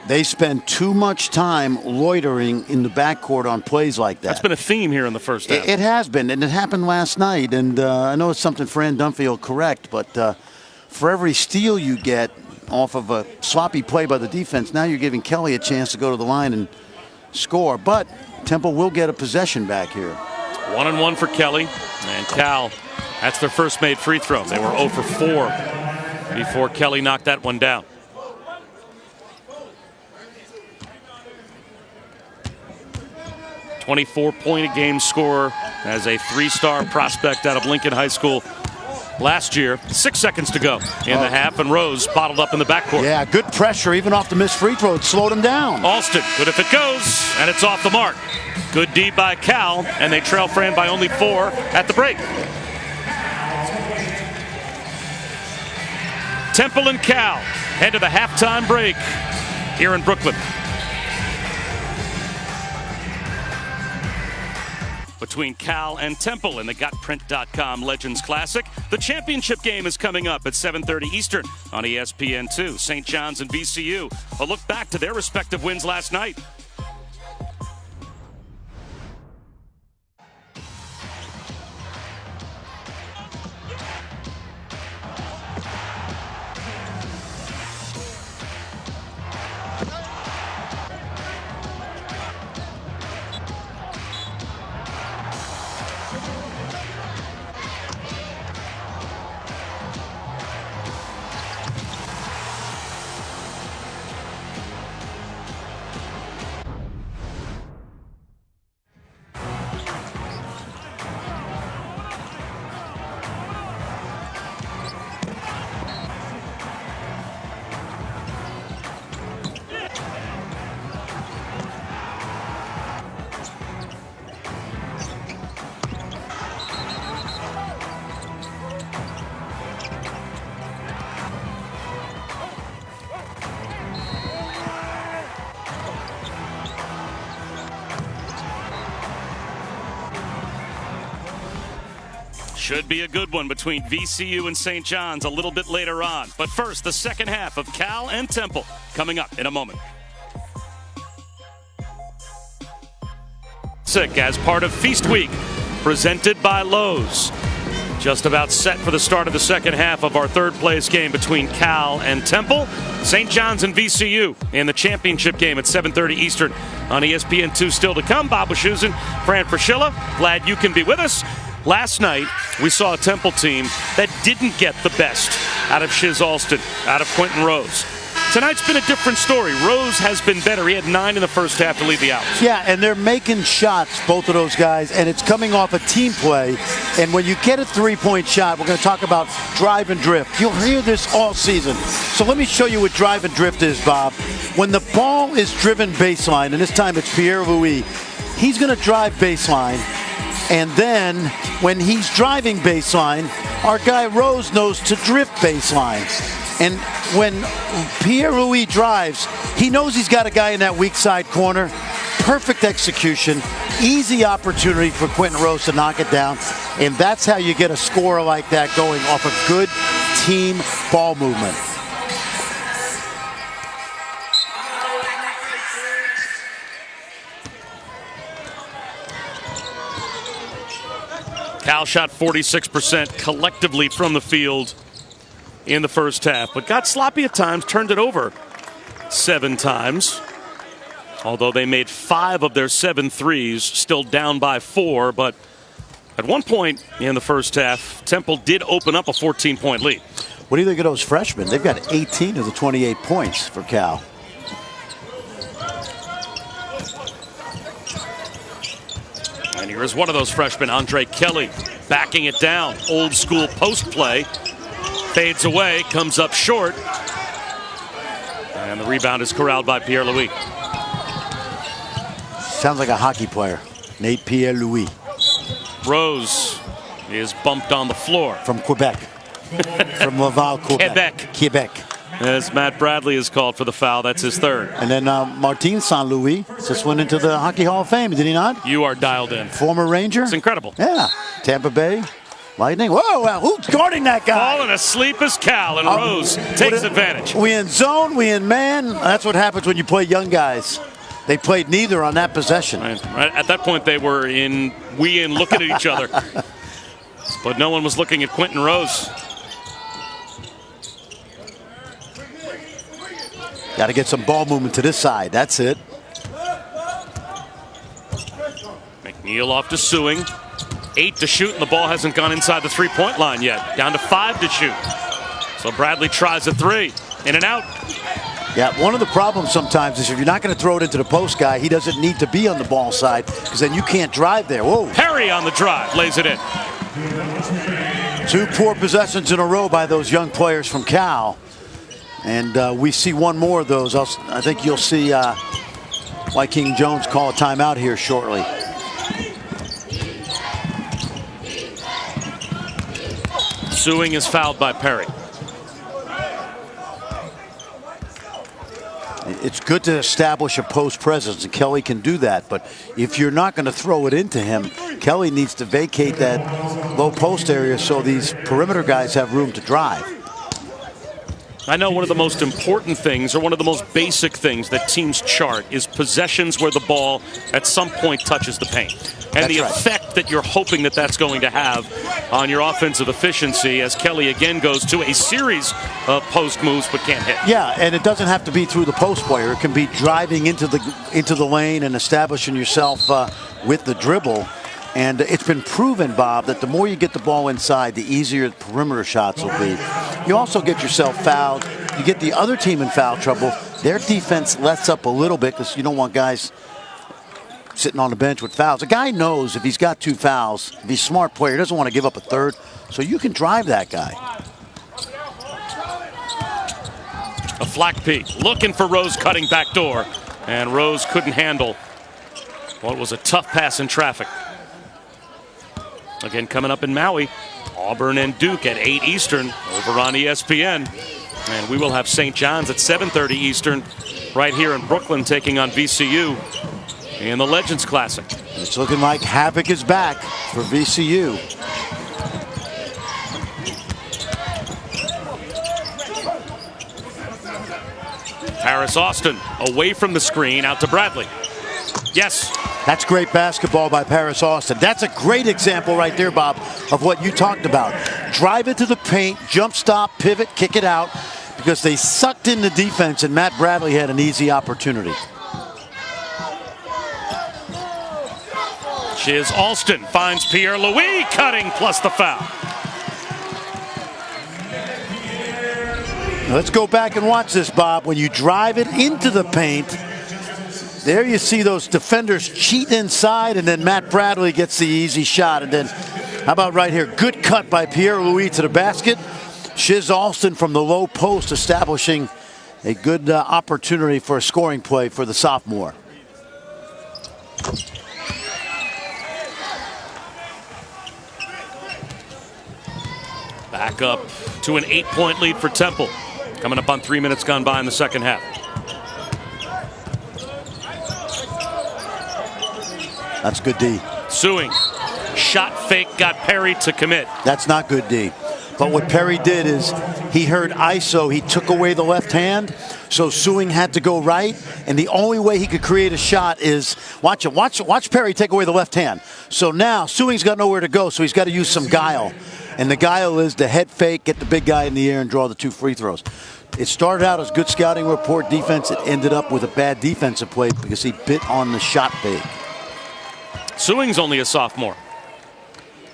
They spend too much time loitering in the backcourt on plays like that. That's been a theme here in the first half. It has been, and it happened last night. And I know it's something Fran Dunphy will correct, but for every steal you get off of a sloppy play by the defense, now you're giving Kelly a chance to go to the line and score. But Temple will get a possession back here. 1-1 for Kelly. And Cal, that's their first made free throw. They were 0 for 4 before Kelly knocked that one down. .4-point-a-game scorer as a 3-star prospect out of Lincoln High School last year. 6 seconds to go in the half, and Rose bottled up in the backcourt. Yeah, good pressure even off the missed free throw. It slowed him down. Alston, good if it goes, and it's off the mark. Good D by Cal, and they trail Fran by only 4 at the break. Temple and Cal head to the halftime break here in Brooklyn. Between Cal and Temple in the GotPrint.com Legends Classic. The championship game is coming up at 7:30 Eastern on ESPN2. St. John's and VCU. A look back to their respective wins last night. Should be a good one between VCU and St. John's a little bit later on. But first, the second half of Cal and Temple coming up in a moment. As part of Feast Week, presented by Lowe's. Just about set for the start of the second half of our third place game between Cal and Temple. St. John's and VCU in the championship game at 7:30 Eastern on ESPN2 still to come. Bob Wischusen, Fran Fraschilla, glad you can be with us. Last night, we saw a Temple team that didn't get the best out of Shiz Alston, out of Quentin Rose. Tonight's been a different story. Rose has been better. He had 9 in the first half to lead the Owls. Yeah, and they're making shots, both of those guys, and it's coming off a team play. And when you get a three-point shot, we're going to talk about drive and drift. You'll hear this all season. So let me show you what drive and drift is, Bob. When the ball is driven baseline, and this time it's Pierre-Louis, he's going to drive baseline. And then when he's driving baseline, our guy Rose knows to drift baseline. And when Pierre-Louis drives, he knows he's got a guy in that weak side corner. Perfect execution, easy opportunity for Quentin Rose to knock it down. And that's how you get a scorer like that going off a good team ball movement. Cal shot 46% collectively from the field in the first half, but got sloppy at times, turned it over 7 times. Although they made 5 of their 7 threes, still down by 4. But at one point in the first half, Temple did open up a 14-point lead. What do you think of those freshmen? They've got 18 of the 28 points for Cal. And here is one of those freshmen, Andre Kelly, backing it down. Old school post play. Fades away, comes up short. And the rebound is corralled by Pierre-Louis. Sounds like a hockey player. Nate Pierre-Louis. Rose is bumped on the floor. From Quebec. From Laval, Quebec. Quebec. As Matt Bradley is called for the foul. That's his third. And then Martin St. Louis just went into the Hockey Hall of Fame, did he not? You are dialed in. Former Ranger. It's incredible. Yeah. Tampa Bay Lightning. Whoa, who's guarding that guy? Falling asleep as Cal, and Rose takes advantage. We in zone, we in man. That's what happens when you play young guys. They played neither on that possession. Right. At that point, they were in looking at each other. But no one was looking at Quentin Rose. Got to get some ball movement to this side. That's it. McNeil off to Sewing. 8 to shoot, and the ball hasn't gone inside the three-point line yet. Down to 5 to shoot. So Bradley tries a 3. In and out. Yeah, one of the problems sometimes is if you're not going to throw it into the post guy, he doesn't need to be on the ball side because then you can't drive there. Whoa. Perry on the drive, lays it in. 2 poor possessions in a row by those young players from Cal. And we see one more of those. I think you'll see why King Jones call a timeout here shortly. Sewing is fouled by Perry. It's good to establish a post presence, and Kelly can do that. But if you're not going to throw it into him, Kelly needs to vacate that low post area so these perimeter guys have room to drive. I know one of the most important things, or one of the most basic things that teams chart is possessions where the ball at some point touches the paint. And the effect that you're hoping that that's going to have on your offensive efficiency as Kelly again goes to a series of post moves but can't hit. Yeah, and it doesn't have to be through the post player. It can be driving into the lane and establishing yourself with the dribble. And it's been proven, Bob, that the more you get the ball inside, the easier the perimeter shots will be. You also get yourself fouled. You get the other team in foul trouble. Their defense lets up a little bit because you don't want guys sitting on the bench with fouls. A guy knows if he's got 2 fouls, if he's a smart player, he doesn't want to give up a third. So you can drive that guy. A Flack peek, looking for Rose cutting back door. And Rose couldn't handle what was a tough pass in traffic. Again, coming up in Maui, Auburn and Duke at 8 Eastern over on ESPN. And we will have St. John's at 7:30 Eastern right here in Brooklyn taking on VCU in the Legends Classic. It's looking like havoc is back for VCU. Paris Austin away from the screen out to Bradley. Yes. That's great basketball by Paris Austin. That's a great example right there, Bob, of what you talked about. Drive it to the paint, jump stop, pivot, kick it out, because they sucked in the defense and Matt Bradley had an easy opportunity. Shiz Alston finds Pierre-Louis cutting plus the foul. Let's go back and watch this, Bob. When you drive it into the paint, there you see those defenders cheat inside, and then Matt Bradley gets the easy shot. And then, how about right here? Good cut by Pierre-Louis to the basket. Shiz Alston from the low post establishing a good opportunity for a scoring play for the sophomore. Back up to an 8-point lead for Temple. Coming up on 3 minutes gone by in the second half. That's good D. Sewing. Shot fake, got Perry to commit. That's not good D. But what Perry did is he heard ISO. He took away the left hand. So Sewing had to go right. And the only way he could create a shot is, watch it. Watch Perry take away the left hand. So now Sewing's got nowhere to go. So he's got to use some guile. And the guile is the head fake, get the big guy in the air and draw the 2 free throws. It started out as good scouting report defense. It ended up with a bad defensive play because he bit on the shot fake. Sewing's only a sophomore.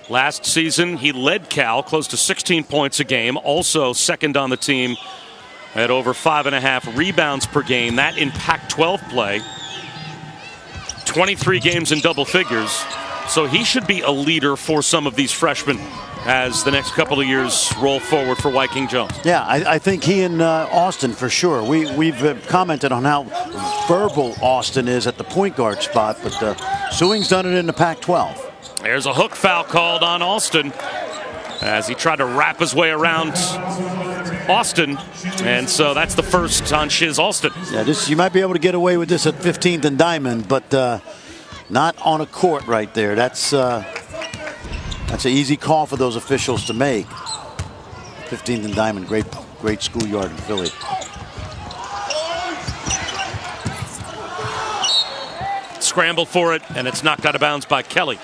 Last season, he led Cal close to 16 points a game. Also second on the team at over 5.5 rebounds per game. That in Pac-12 play. 23 games in double figures. So he should be a leader for some of these freshmen as the next couple of years roll forward for Wyking Jones. Yeah, I think he and Austin for sure. We've commented on how verbal Austin is at the point guard spot, but Sewing's done it in the Pac-12. There's a hook foul called on Austin as he tried to wrap his way around Austin, and so that's the first on Shiz Alston. Yeah, you might be able to get away with this at 15th and Diamond, but not on a court right there. That's an easy call for those officials to make. 15th and Diamond, great schoolyard in Philly. Scramble for it, and it's knocked out of bounds by Kelly.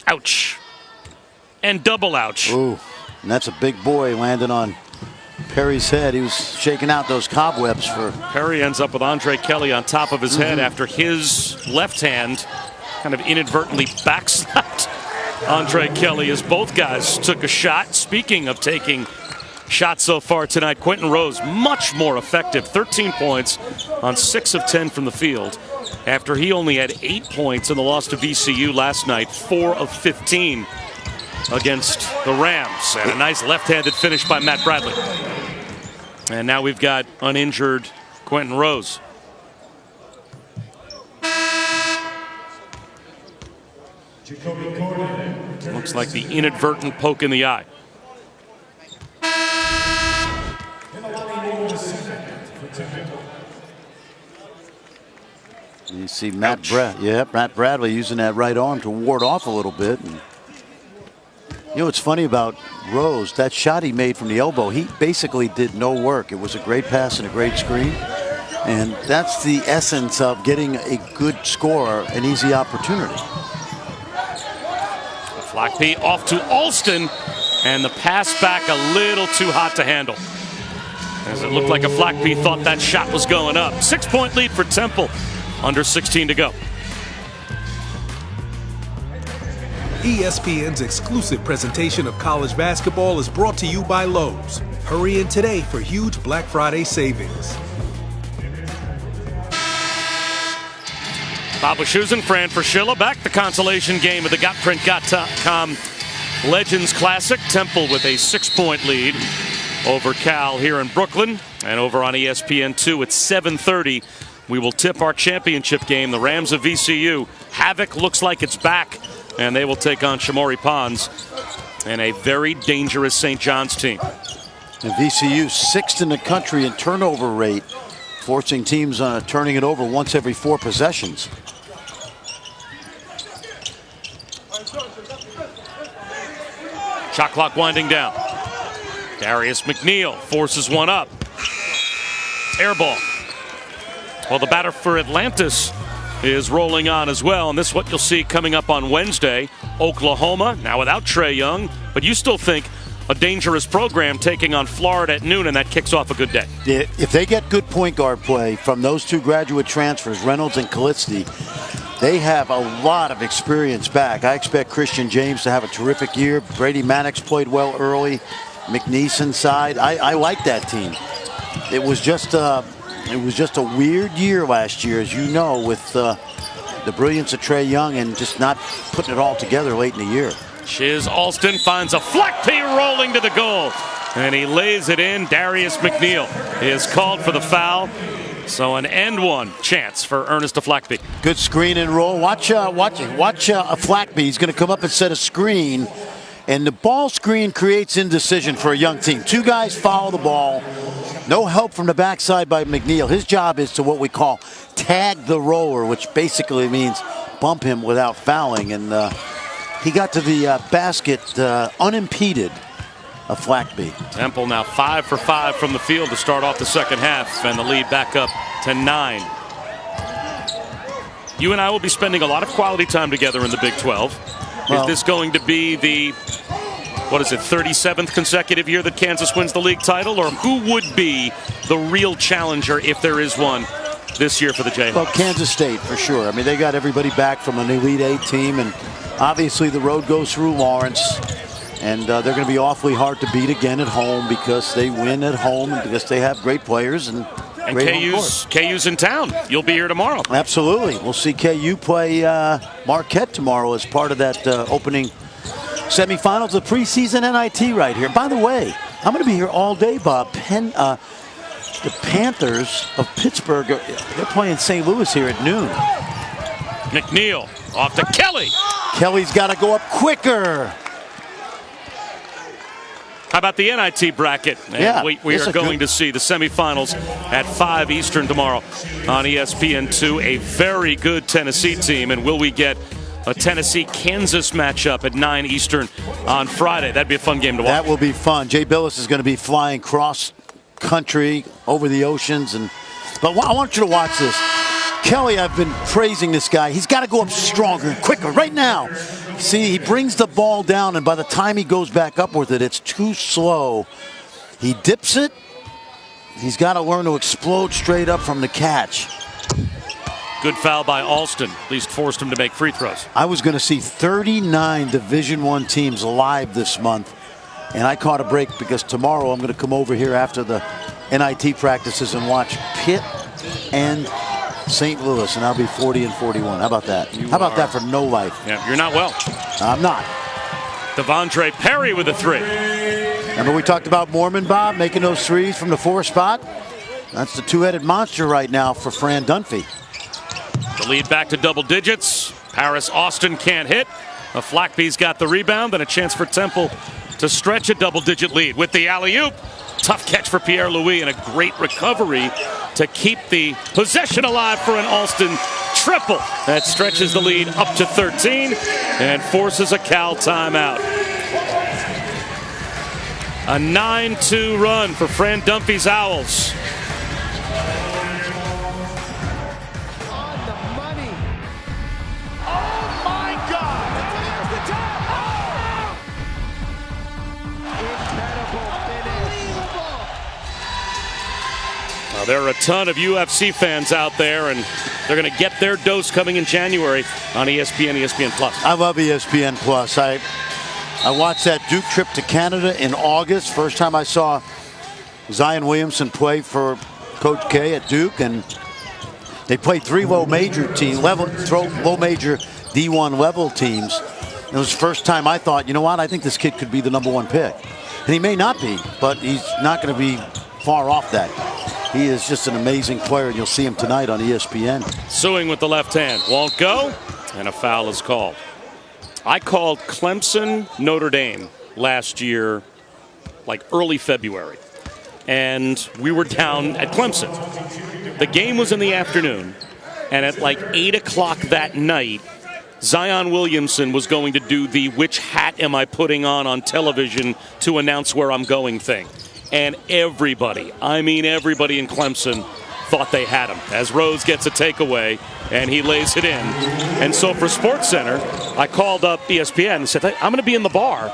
Ouch. And double ouch. Ooh, and that's a big boy landing on Perry's head. He was shaking out those cobwebs for... Perry ends up with Andre Kelly on top of his head after his left hand kind of inadvertently backslapped Andre Kelly as both guys took a shot. Speaking of taking shots so far tonight, Quentin Rose much more effective. 13 points on 6 of 10 from the field, after he only had 8 points in the loss to VCU last night, 4 of 15 against the Rams. And a nice left-handed finish by Matt Bradley. And now we've got uninjured Quentin Rose. Looks like the inadvertent poke in the eye. You see Matt Bradley using that right arm to ward off a little bit. And you know what's funny about Rose? That shot he made from the elbow, he basically did no work. It was a great pass and a great screen. And that's the essence of getting a good score, an easy opportunity. Flackby off to Alston, and the pass back a little too hot to handle, as it looked like a Flackby thought that shot was going up. 6-point lead for Temple, under 16 to go. ESPN's exclusive presentation of college basketball is brought to you by Lowe's. Hurry in today for huge Black Friday savings. Bob Wischusen, Fran Fraschilla back. The consolation game of the GotPrint.com Legends Classic. Temple with a 6-point lead over Cal here in Brooklyn. And over on ESPN2 at 7:30, we will tip our championship game, the Rams of VCU. Havoc looks like it's back, and they will take on Shamori Pons and a very dangerous St. John's team. And VCU 6th in the country in turnover rate, forcing teams turning it over once every 4 possessions. Shot clock winding down. Darius McNeil forces one up. Air ball. Well, the batter for Atlantis is rolling on as well, and this is what you'll see coming up on Wednesday. Oklahoma, now without Trae Young, but you still think a dangerous program taking on Florida at noon, and that kicks off a good day. If they get good point guard play from those 2 graduate transfers, Reynolds and Kalitzny, they have a lot of experience back. I expect Christian James to have a terrific year. Brady Maddox played well early. McNeese inside. I like that team. It was just a weird year last year, as you know, with the brilliance of Trae Young and just not putting it all together late in the year. Shiz Alston finds a Flackby rolling to the goal, and he lays it in. Darius McNeil is called for the foul. So an end one chance for Ernest Flackby. Good screen and roll. Watch a Flackby. He's going to come up and set a screen, and the ball screen creates indecision for a young team. 2 guys follow the ball. No help from the backside by McNeil. His job is to what we call tag the roller, which basically means bump him without fouling. And he got to the basket unimpeded. A Flackby. Temple now 5 for 5 from the field to start off the second half, and the lead back up to 9. You and I will be spending a lot of quality time together in the Big 12. Is this going to be the, 37th consecutive year that Kansas wins the league title? Or who would be the real challenger, if there is one, this year for the Jayhawks? Well, Kansas State, for sure. I mean, they got everybody back from an Elite Eight team, and obviously the road goes through Lawrence, and they're going to be awfully hard to beat again at home because they win at home and because they have great players and great home court. KU's in town. You'll be here tomorrow. Absolutely. We'll see KU play Marquette tomorrow as part of that opening semifinals of preseason NIT right here. By the way, I'm going to be here all day, Bob. The Panthers of Pittsburgh, they're playing St. Louis here at noon. McNeil off to Kelly. Kelly's got to go up quicker. How about the NIT bracket? And yeah, we are going to see the semifinals at 5 Eastern tomorrow on ESPN2. A very good Tennessee team. And will we get a Tennessee-Kansas matchup at 9 Eastern on Friday? That'd be a fun game to watch. That will be fun. Jay Billis is going to be flying cross-country over the oceans. But I want you to watch this. Kelly, I've been praising this guy. He's got to go up stronger and quicker right now. See, he brings the ball down, and by the time he goes back up with it, it's too slow. He dips it. He's got to learn to explode straight up from the catch. Good foul by Alston. At least forced him to make free throws. I was going to see 39 Division I teams live this month, and I caught a break because tomorrow I'm going to come over here after the NIT practices and watch Pitt and St. Louis, and I'll be 40 and 41. How about that? How about that for no life? Yeah, you're not well. I'm not. Devondre Perry with a 3. Remember we talked about Mormon, Bob, making those threes from the 4 spot? That's the two-headed monster right now for Fran Dunphy. The lead back to double digits. Paris Austin can't hit. Flackby's got the rebound, and a chance for Temple to stretch a double-digit lead with the alley-oop. Tough catch for Pierre-Louis and a great recovery to keep the possession alive for an Alston triple. That stretches the lead up to 13 and forces a Cal timeout. A 9-2 run for Fran Dunphy's Owls. On the money. Oh my God! There's the tap. Incredible finish. Now, there are a ton of UFC fans out there, and they're going to get their dose coming in January on ESPN, ESPN Plus. I love ESPN Plus. I watched that Duke trip to Canada in August. First time I saw Zion Williamson play for Coach K at Duke, and they played 3 low major D1 level teams. It was the first time I thought, you know what, I think this kid could be the #1 pick. And he may not be, but he's not going to be far off that. He is just an amazing player, and you'll see him tonight on ESPN. Suing with the left hand. Won't go, and a foul is called. I called Clemson Notre Dame last year, like early February, and we were down at Clemson. The game was in the afternoon, and at like 8 o'clock that night, Zion Williamson was going to do the "which hat am I putting on television to announce where I'm going" thing. And everybody, I mean everybody in Clemson, thought they had him, as Rose gets a takeaway and he lays it in. And so for SportsCenter, I called up ESPN and said, I'm going to be in the bar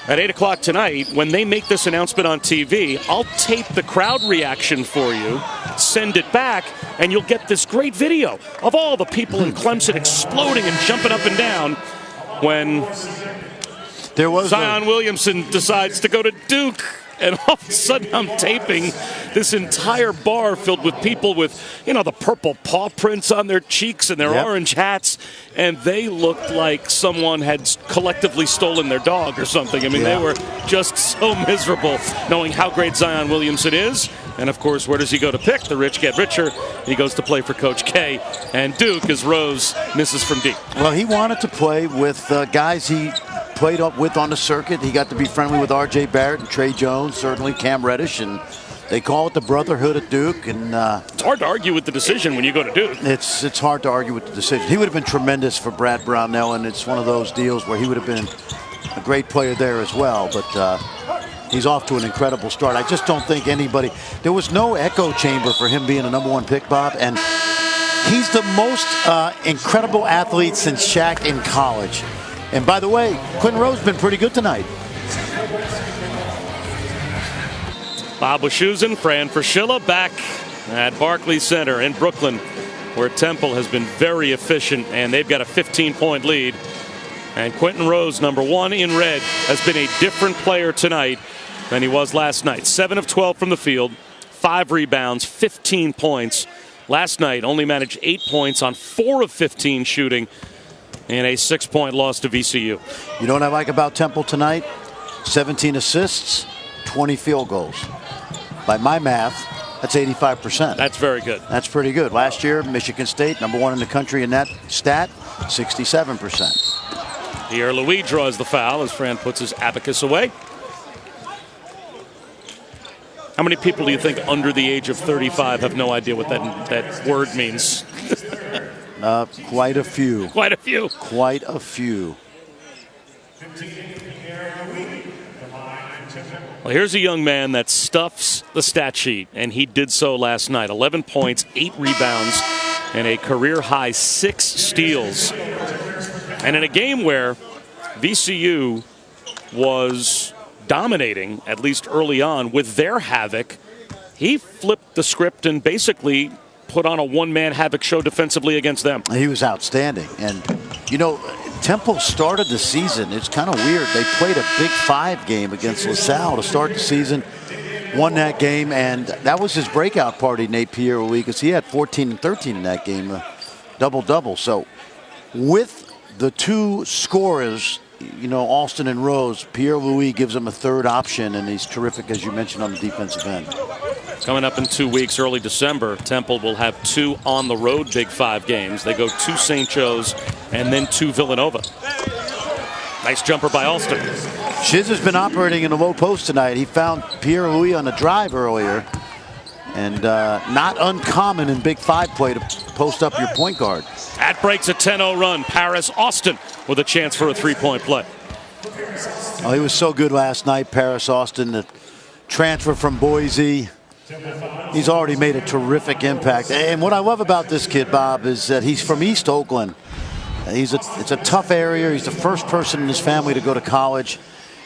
at 8 o'clock tonight. When they make this announcement on TV, I'll tape the crowd reaction for you, send it back, and you'll get this great video of all the people in Clemson exploding and jumping up and down when There was Zion Williamson decides to go to Duke. And all of a sudden, I'm taping this entire bar filled with people with, the purple paw prints on their cheeks and their orange hats. And they looked like someone had collectively stolen their dog or something. I mean, they were just so miserable knowing how great Zion Williamson is. And, of course, where does he go to pick? The rich get richer. He goes to play for Coach K. And Duke, as Rose misses from deep. Well, he wanted to play with guys he played up with on the circuit. He got to be friendly with R.J. Barrett and Trey Jones, certainly Cam Reddish, and they call it the brotherhood at Duke. And it's hard to argue with the decision when you go to Duke. It's hard to argue with the decision. He would have been tremendous for Brad Brownell, and it's one of those deals where he would have been a great player there as well. But he's off to an incredible start. I just don't think anybody – there was no echo chamber for him being a #1 pick, Bob. And he's the most incredible athlete since Shaq in college. And by the way, Quentin Rose has been pretty good tonight. Bob Wischusen, Fran Fraschilla back at Barclays Center in Brooklyn, where Temple has been very efficient, and they've got a 15-point lead. And Quentin Rose, number 1 in red, has been a different player tonight than he was last night. 7 of 12 from the field, 5 rebounds, 15 points. Last night only managed 8 points on 4 of 15 shooting in a 6-point loss to VCU. You know what I like about Temple tonight? 17 assists, 20 field goals. By my math, that's 85%. That's very good. That's pretty good. Last year, Michigan State, number 1 in the country in that stat, 67%. Here, Louis draws the foul as Fran puts his abacus away. How many people do you think under the age of 35 have no idea what that word means? Quite a few. Quite a few. Quite a few. Well, here's a young man that stuffs the stat sheet, and he did so last night. 11 points, 8 rebounds, and a career-high 6 steals. And in a game where VCU was dominating, at least early on, with their havoc, he flipped the script and basically put on a one-man havoc show defensively against them. He was outstanding. And, you know, Temple started the season. It's kind of weird. They played a Big 5 game against LaSalle to start the season, won that game, and that was his breakout party, Nate Pierre-Louis, because he had 14 and 13 in that game, double-double. So with the 2 scorers, you know, Austin and Rose, Pierre-Louis gives him a third option, and he's terrific, as you mentioned, on the defensive end. Coming up in 2 weeks, early December, Temple will have 2 on-the-road Big 5 games. They go to St. Joe's and then to Villanova. Nice jumper by Alston. Shiz has been operating in the low post tonight. He found Pierre-Louis on a drive earlier, and not uncommon in Big 5 play to post up your point guard. That breaks a 10-0 run. Paris Austin with a chance for a 3-point play. Oh, he was so good last night, Paris Austin, the transfer from Boise. He's already made a terrific impact. And what I love about this kid, Bob, is that he's from East Oakland. It's a tough area. He's the first person in his family to go to college.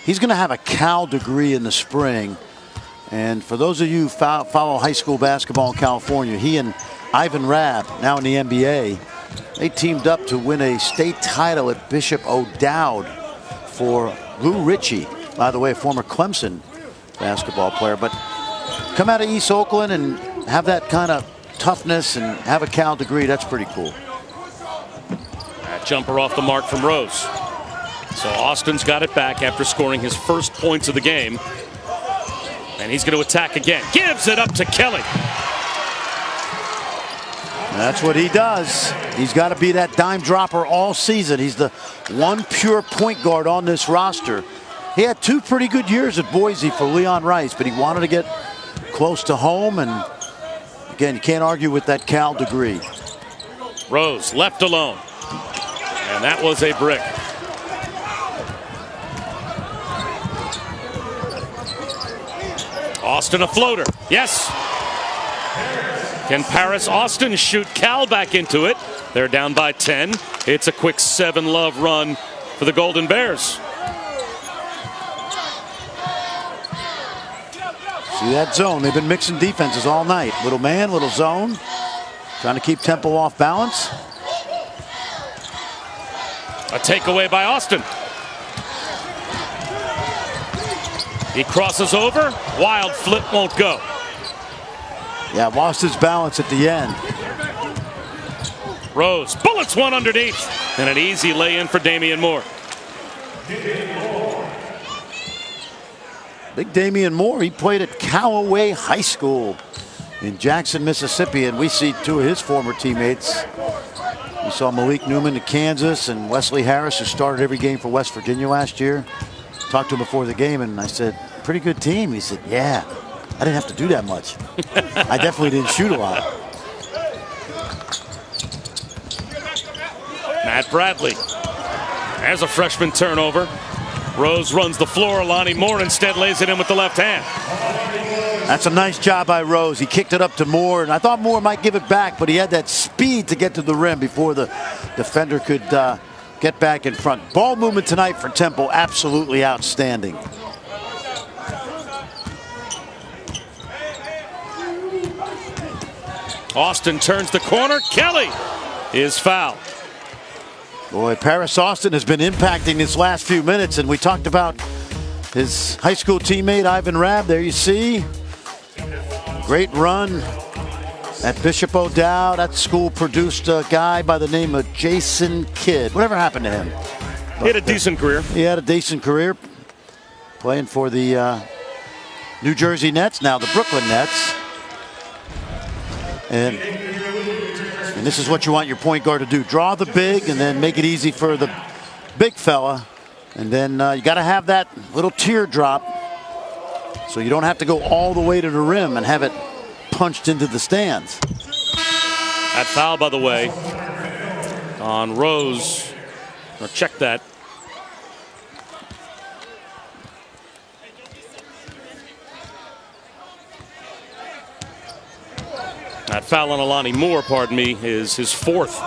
He's going to have a Cal degree in the spring. And for those of you who follow high school basketball in California, he and Ivan Rabb, now in the NBA, they teamed up to win a state title at Bishop O'Dowd for Lou Ritchie, by the way, a former Clemson basketball player. But come out of East Oakland and have that kind of toughness and have a Cal degree, that's pretty cool. That jumper off the mark from Rose. So Austin's got it back after scoring his first points of the game. And he's going to attack again. Gives it up to Kelly. That's what he does. He's got to be that dime dropper all season. He's the one pure point guard on this roster. He had 2 pretty good years at Boise for Leon Rice, but he wanted to get close to home. And again, you can't argue with that Cal degree. Rose left alone. And that was a brick. Austin a floater. Yes. Can Paris Austin shoot Cal back into it? They're down by 10. It's a quick 7-love run for the Golden Bears. See that zone. They've been mixing defenses all night. Little man, little zone. Trying to keep Temple off balance. A takeaway by Austin. He crosses over. Wild flip won't go. Yeah, lost his balance at the end. Rose bullets one underneath. And an easy lay-in for Damian Moore. Big Damian Moore, he played at Callaway High School in Jackson, Mississippi, and we see 2 of his former teammates. We saw Malik Newman at Kansas and Wesley Harris, who started every game for West Virginia last year. Talked to him before the game, and I said, pretty good team. He said, yeah, I didn't have to do that much. I definitely didn't shoot a lot. Matt Bradley. There's a freshman turnover. Rose runs the floor. Lonnie Moore instead lays it in with the left hand. That's a nice job by Rose. He kicked it up to Moore, and I thought Moore might give it back, but he had that speed to get to the rim before the defender could get back in front. Ball movement tonight for Temple, absolutely outstanding. Austin turns the corner. Kelly is fouled. Boy, Paris Austin has been impacting this last few minutes, and we talked about his high school teammate Ivan Rabb. There you see. Great run at Bishop O'Dowd. That school produced a guy by the name of Jason Kidd. Whatever happened to him? He had a decent career. He had a decent career playing for the New Jersey Nets, now the Brooklyn Nets. And this is what you want your point guard to do. Draw the big and then make it easy for the big fella. And then you got to have that little teardrop so you don't have to go all the way to the rim and have it punched into the stands. That foul, by the way, on Rose. Now check that. That foul on Alani Moore, pardon me, is his fourth.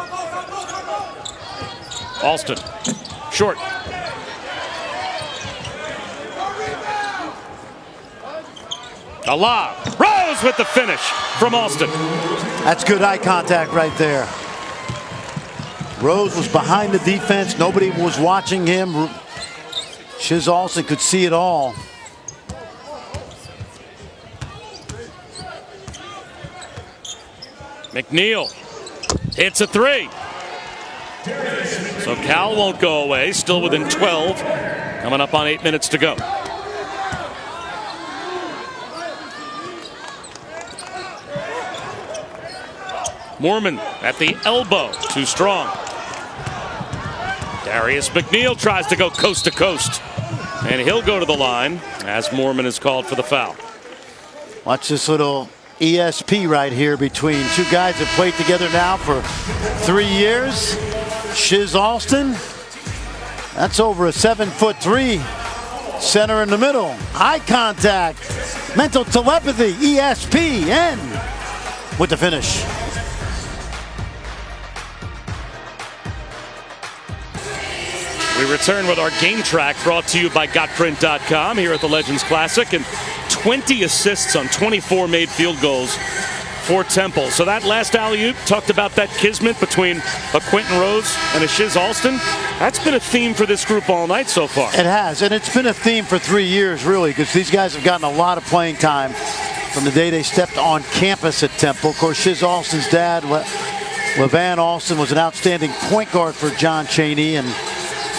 Alston, short. Allah, Rose with the finish from Alston. That's good eye contact right there. Rose was behind the defense. Nobody was watching him. Shiz Alston could see it all. McNeil hits a three. So Cal won't go away. Still within 12. Coming up on 8 minutes to go. Moorman at the elbow. Too strong. Darius McNeil tries to go coast to coast. And he'll go to the line as Moorman is called for the foul. Watch this little ESP right here between two guys that played together now for 3 years. Shiz Alston, that's over a 7'3" center in the middle. Eye contact, mental telepathy, ESPN with the finish. We return with our game track brought to you by GotPrint.com here at the Legends Classic, and 20 assists on 24 made field goals for Temple. So that last alley-oop, talked about that kismet between a Quentin Rose and a Shiz Alston. That's been a theme for this group all night so far. It has, and it's been a theme for 3 years, really, because these guys have gotten a lot of playing time from the day they stepped on campus at Temple. Of course, Shiz Alston's dad, LeVan Alston, was an outstanding point guard for John Chaney, and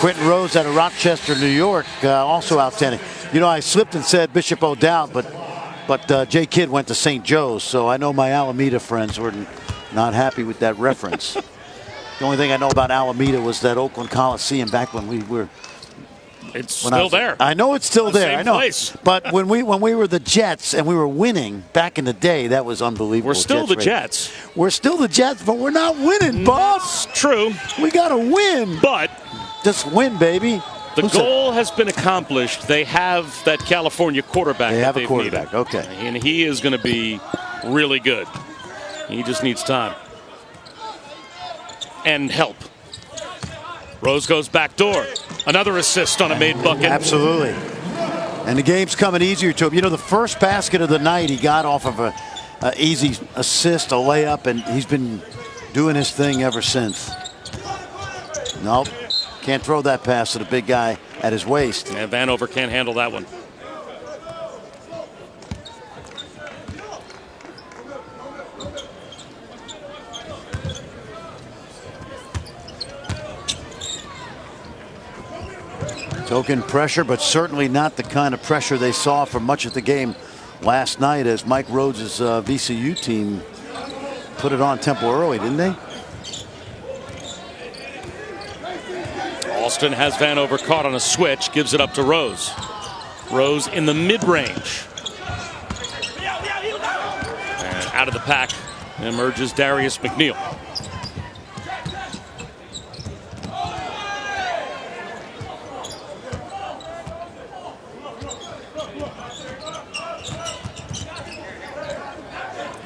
Quentin Rose out of Rochester, New York, also outstanding. You know, I slipped and said Bishop O'Dowd, but Jay Kidd went to St. Joe's, so I know my Alameda friends were not happy with that reference. The only thing I know about Alameda was that Oakland Coliseum back when we were. It's still there. I know it's still there. I know. Place. But when we were the Jets and we were winning back in the day, that was unbelievable. We're still the Jets. We're still the Jets, but we're not winning, boss. That's true. We got to win. But just win, baby. The goal has been accomplished. They have that California quarterback. They have a quarterback, needed. okay. And he is going to be really good. He just needs time. And help. Rose goes back door. Another assist on a made bucket. Absolutely. And the game's coming easier to him. You know, the first basket of the night he got off of a easy assist, a layup, and he's been doing his thing ever since. Nope. Can't throw that pass to the big guy at his waist. And Vanover can't handle that one. Token pressure, but certainly not the kind of pressure they saw for much of the game last night as Mike Rhodes' VCU team put it on Temple early, didn't they? Alston has Vanover caught on a switch, gives it up to Rose. Rose in the mid-range. And out of the pack emerges Darius McNeil.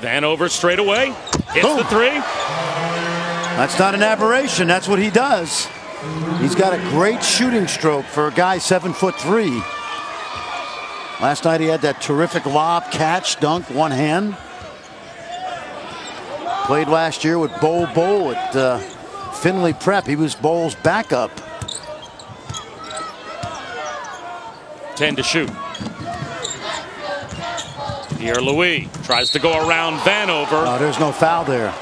Vanover straight away. Hits the three. That's not an aberration. That's what he does. He's got a great shooting stroke for a guy 7'3". Last night he had that terrific lob, catch, dunk, one hand. Played last year with Bowl at Findlay Prep. He was Bowl's backup. 10 to shoot. Here Louis tries to go around Vanover. There's no foul there.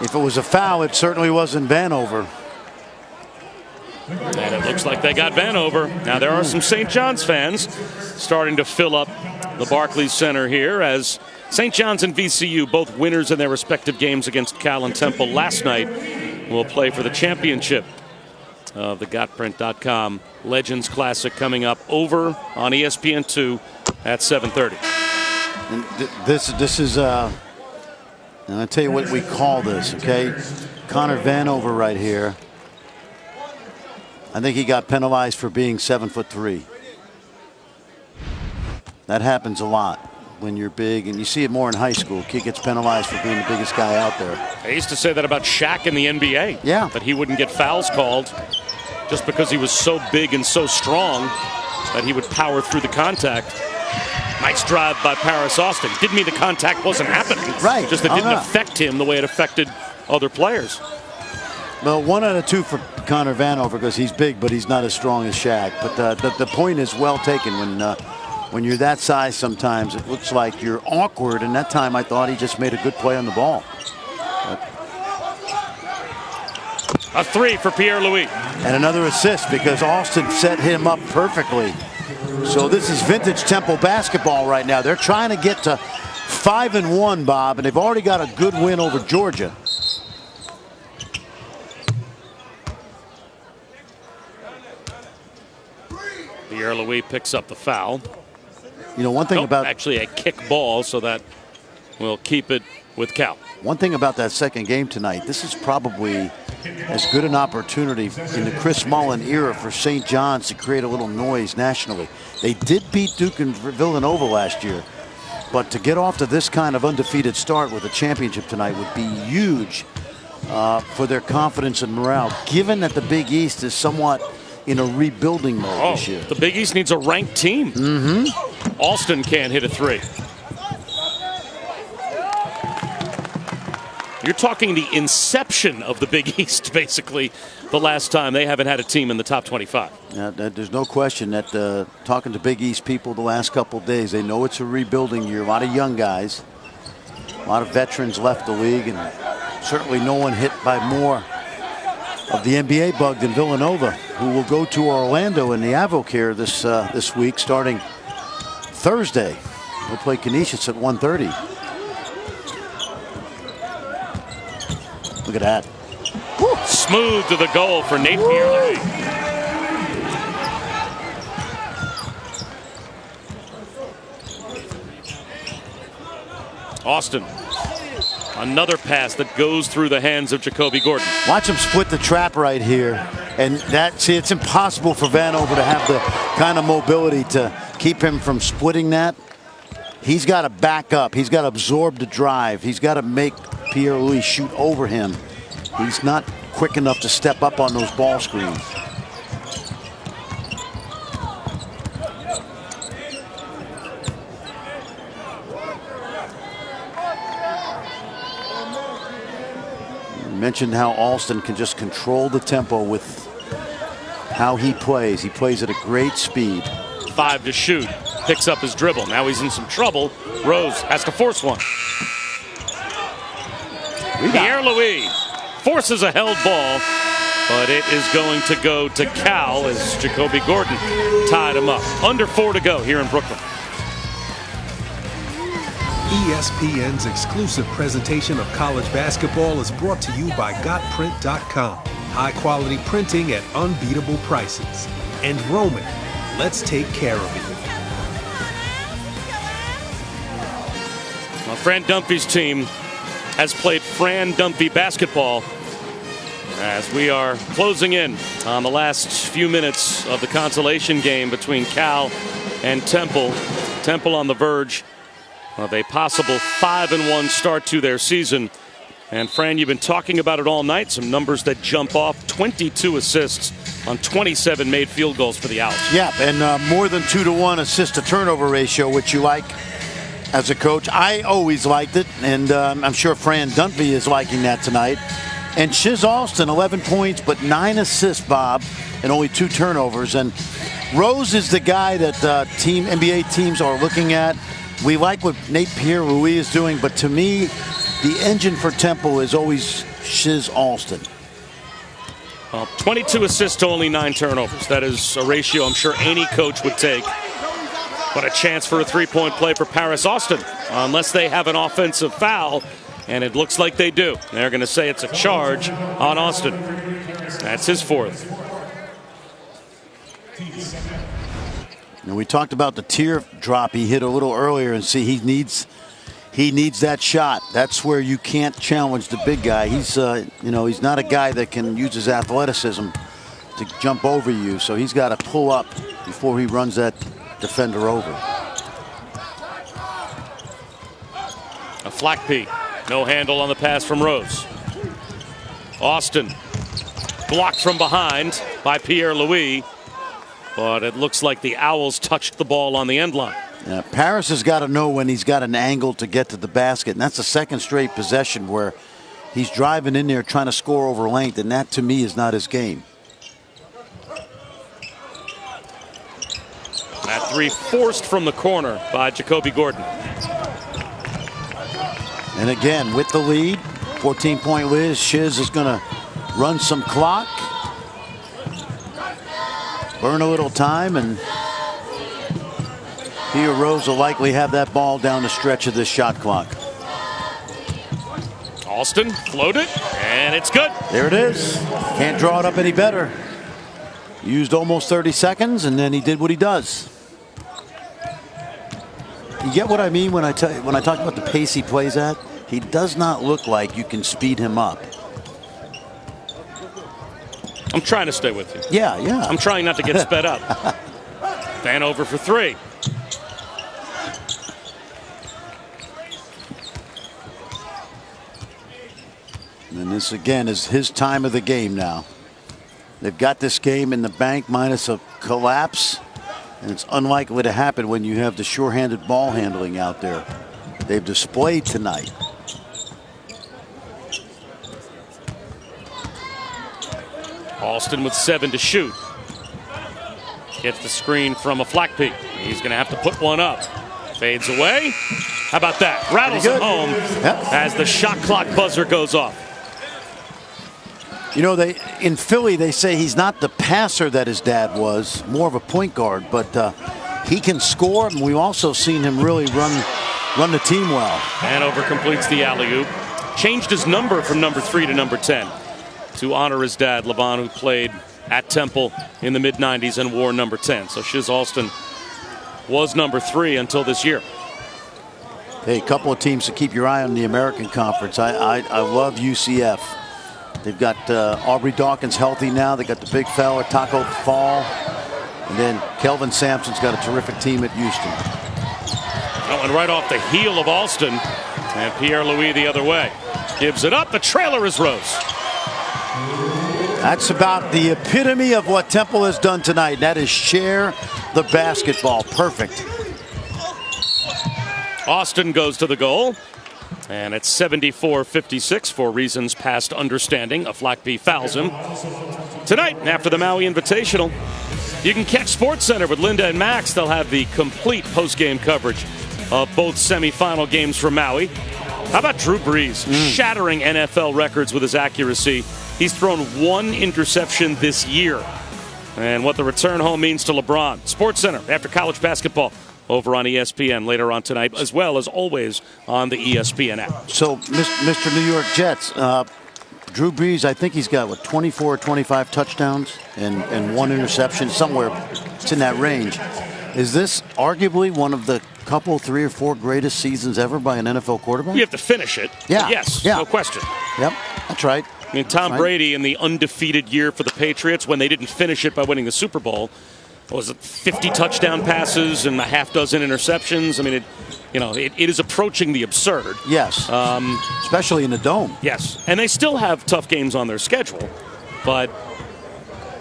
If it was a foul, it certainly wasn't Vanover. And it looks like they got Vanover. Now there are some St. John's fans starting to fill up the Barclays Center here, as St. John's and VCU, both winners in their respective games against Cal and Temple last night, will play for the championship of the GotPrint.com Legends Classic coming up over on ESPN2 at 7:30. And this is and I'll tell you what we call this, okay? Connor Vanover right here. I think he got penalized for being 7'3". That happens a lot when you're big, and you see it more in high school. Kid gets penalized for being the biggest guy out there. I used to say that about Shaq in the NBA. Yeah. That he wouldn't get fouls called just because he was so big and so strong that he would power through the contact. Nice drive by Paris Austin. Didn't mean the contact wasn't happening. Right. Just it didn't affect him the way it affected other players. Well, 1 out of 2 for Connor Vanover because he's big, but he's not as strong as Shaq. But the point is well taken. When you're that size, sometimes it looks like you're awkward. And that time, I thought he just made a good play on the ball. A 3 for Pierre-Louis. And another assist because Austin set him up perfectly. So this is vintage Temple basketball right now. They're trying to get to 5-1, Bob, and they've already got a good win over Georgia. Pierre-Louis picks up the foul. You know, one thing about actually a kick ball, so that will keep it with Cal. One thing about that second game tonight, this is probably as good an opportunity in the Chris Mullen era for St. John's to create a little noise nationally. They did beat Duke and Villanova last year, but to get off to this kind of undefeated start with a championship tonight would be huge for their confidence and morale, given that the Big East is somewhat in a rebuilding mode this year. The Big East needs a ranked team. Austin can't hit a 3. You're talking the inception of the Big East, basically, the last time they haven't had a team in the top 25. There's no question that talking to Big East people the last couple of days, they know it's a rebuilding year. A lot of young guys, a lot of veterans left the league, and certainly no one hit by more of the NBA bug than Villanova, who will go to Orlando in the AdvoCare this week, starting Thursday. We'll play Canisius at 1:30. Look at that. Woo. Smooth to the goal for Nate Pierre-Louis. Austin. Another pass that goes through the hands of Jacoby Gordon. Watch him split the trap right here. And it's impossible for Vanover to have the kind of mobility to keep him from splitting that. He's got to back up. He's got to absorb the drive. He's got to make Pierre-Louis shoot over him. He's not quick enough to step up on those ball screens. You mentioned how Alston can just control the tempo with how he plays. He plays at a great speed. 5 to shoot. Picks up his dribble. Now he's in some trouble. Rose has to force one. Pierre-Louis forces a held ball, but it is going to go to Cal as Jacoby Gordon tied him up. Under 4 to go here in Brooklyn. ESPN's exclusive presentation of college basketball is brought to you by GotPrint.com. High-quality printing at unbeatable prices. And Roman, let's take care of it. Well, Fran Dunphy's team has played Fran Dunphy basketball as we are closing in on the last few minutes of the consolation game between Cal and Temple. Temple on the verge of a possible 5-1 start to their season. And Fran, you've been talking about it all night. Some numbers that jump off: 22 assists on 27 made field goals for the Owls. Yeah, and more than 2-to-1 assist to turnover ratio, which you like. as a coach. I always liked it, and I'm sure Fran Dunphy is liking that tonight. And Shiz Alston, 11 points, but 9 assists, Bob, and only 2 turnovers. And Rose is the guy that NBA teams are looking at. We like what Nate Pierre-Louis is doing, but to me, the engine for Temple is always Shiz Alston. 22 assists to only 9 turnovers. That is a ratio I'm sure any coach would take. But a chance for a 3-point play for Paris Austin, unless they have an offensive foul, and it looks like they do. They're going to say it's a charge on Austin. That's his 4th. And we talked about the teardrop he hit a little earlier, and see, he needs that shot. That's where you can't challenge the big guy. He's he's not a guy that can use his athleticism to jump over you, so he's got to pull up before he runs that defender over. A Flackby, no handle on the pass from Rose. Austin blocked from behind by Pierre-Louis, but it looks like the Owls touched the ball on the end line. Yeah, Paris has got to know when he's got an angle to get to the basket, and that's the second straight possession where he's driving in there trying to score over length, and that to me is not his game. That 3 forced from the corner by Jacoby Gordon. And again, with the lead, 14-point lead, Shiz is going to run some clock, burn a little time, and Pierre Rose will likely have that ball down the stretch of this shot clock. Alston floated, and it's good. There it is. Can't draw it up any better. Used almost 30 seconds, and then he did what he does. You get what I mean when I talk about the pace he plays at? He does not look like you can speed him up. I'm trying to stay with you. Yeah. I'm trying not to get sped up. Van over for 3. And this again is his time of the game now. They've got this game in the bank minus a collapse, and it's unlikely to happen when you have the sure-handed ball handling out there they've displayed tonight. Alston with 7 to shoot. Gets the screen from a Flackby. He's going to have to put one up. Fades away. How about that? Rattles him home as the shot clock buzzer goes off. You know, in Philly, they say he's not the passer that his dad was, more of a point guard, but he can score, and we've also seen him really run the team well. Hanover completes the alley-oop. Changed his number from number 3 to number 10 to honor his dad, Levon, who played at Temple in the mid-90s and wore number 10. So Shiz Alston was number 3 until this year. Hey, a couple of teams to keep your eye on in the American Conference. I love UCF. They've got Aubrey Dawkins healthy now. They got the big fella, Taco Fall. And then Kelvin Sampson's got a terrific team at Houston. And right off the heel of Alston, and Pierre-Louis the other way. Gives it up. The trailer is Rose. That's about the epitome of what Temple has done tonight. That is share the basketball. Perfect. Austin goes to the goal. And it's 74-56 for reasons past understanding. A Flackby fouls him. Tonight, after the Maui Invitational, you can catch SportsCenter with Linda and Max. They'll have the complete post-game coverage of both semifinal games from Maui. How about Drew Brees shattering NFL records with his accuracy? He's thrown 1 interception this year. And what the return home means to LeBron. SportsCenter after college basketball over on ESPN later on tonight, as well as always on the ESPN app. So, Mr. New York Jets, Drew Brees, I think he's got, 24 or 25 touchdowns and 1 interception, somewhere it's in that range. Is this arguably one of the couple, 3 or 4 greatest seasons ever by an NFL quarterback? You have to finish it. Yeah. Yes, yeah. No question. Yep, that's right. I mean, Tom Brady in the undefeated year for the Patriots when they didn't finish it by winning the Super Bowl, was it 50 touchdown passes and a half dozen interceptions? I mean, it is approaching the absurd. Yes, especially in the Dome. Yes, and they still have tough games on their schedule, but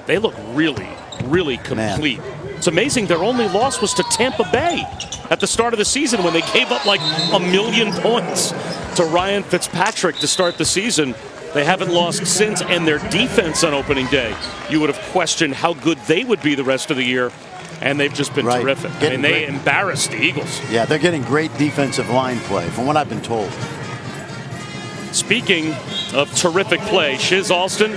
they look really, really complete. Man. It's amazing their only loss was to Tampa Bay. at the start of the season when they gave up like 1,000,000 points to Ryan Fitzpatrick to start the season. They haven't lost since, and their defense on opening day, you would have questioned how good they would be the rest of the year, and they've just been terrific. I mean, they embarrassed the Eagles. Yeah, they're getting great defensive line play, from what I've been told. Speaking of terrific play, Shiz Alston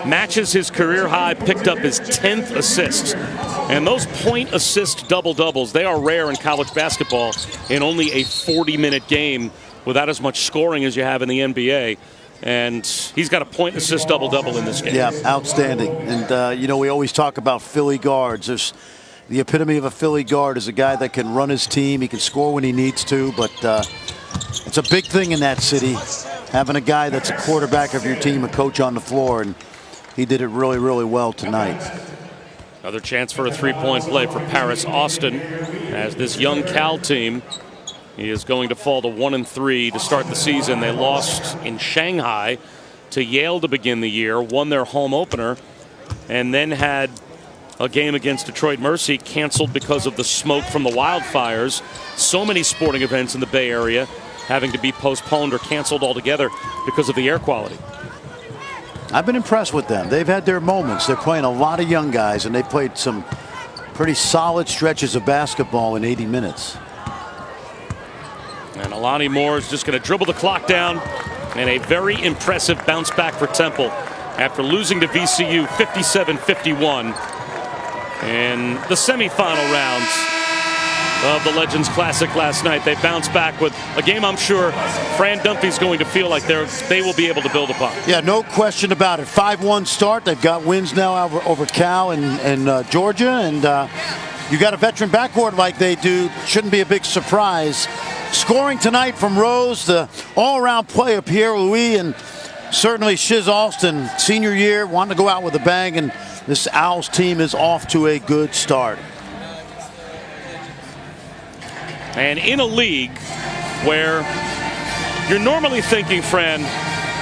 matches his career high, picked up his 10th assists. And those point assist double-doubles, they are rare in college basketball in only a 40-minute game without as much scoring as you have in the NBA. And he's got a point assist double-double in this game. Yeah, outstanding. And, you know, we always talk about Philly guards. There's the epitome of a Philly guard is a guy that can run his team. He can score when he needs to, but it's a big thing in that city, having a guy that's a quarterback of your team, a coach on the floor, and he did it really, really well tonight. Another chance for a three-point play for Paris Austin as this young Cal team is going to fall to 1-3 to start the season. They lost in Shanghai to Yale to begin the year, won their home opener, and then had a game against Detroit Mercy canceled because of the smoke from the wildfires. So many sporting events in the Bay Area having to be postponed or canceled altogether because of the air quality. I've been impressed with them. They've had their moments. They're playing a lot of young guys, and they played some pretty solid stretches of basketball in 80 minutes. And Alani Moore is just going to dribble the clock down, and a very impressive bounce back for Temple after losing to VCU 57-51 in the semifinal rounds of the Legends Classic last night. They bounced back with a game I'm sure Fran Dunphy's going to feel like they will be able to build upon. Yeah, no question about it. 5-1 start. They've got wins now over Cal and Georgia, and you got a veteran backcourt like they do. Shouldn't be a big surprise. Scoring tonight from Rose, the all-around play of Pierre-Louis, and certainly Shiz Alston, senior year, wanting to go out with a bang, and this Owls team is off to a good start. And in a league where you're normally thinking, Fran,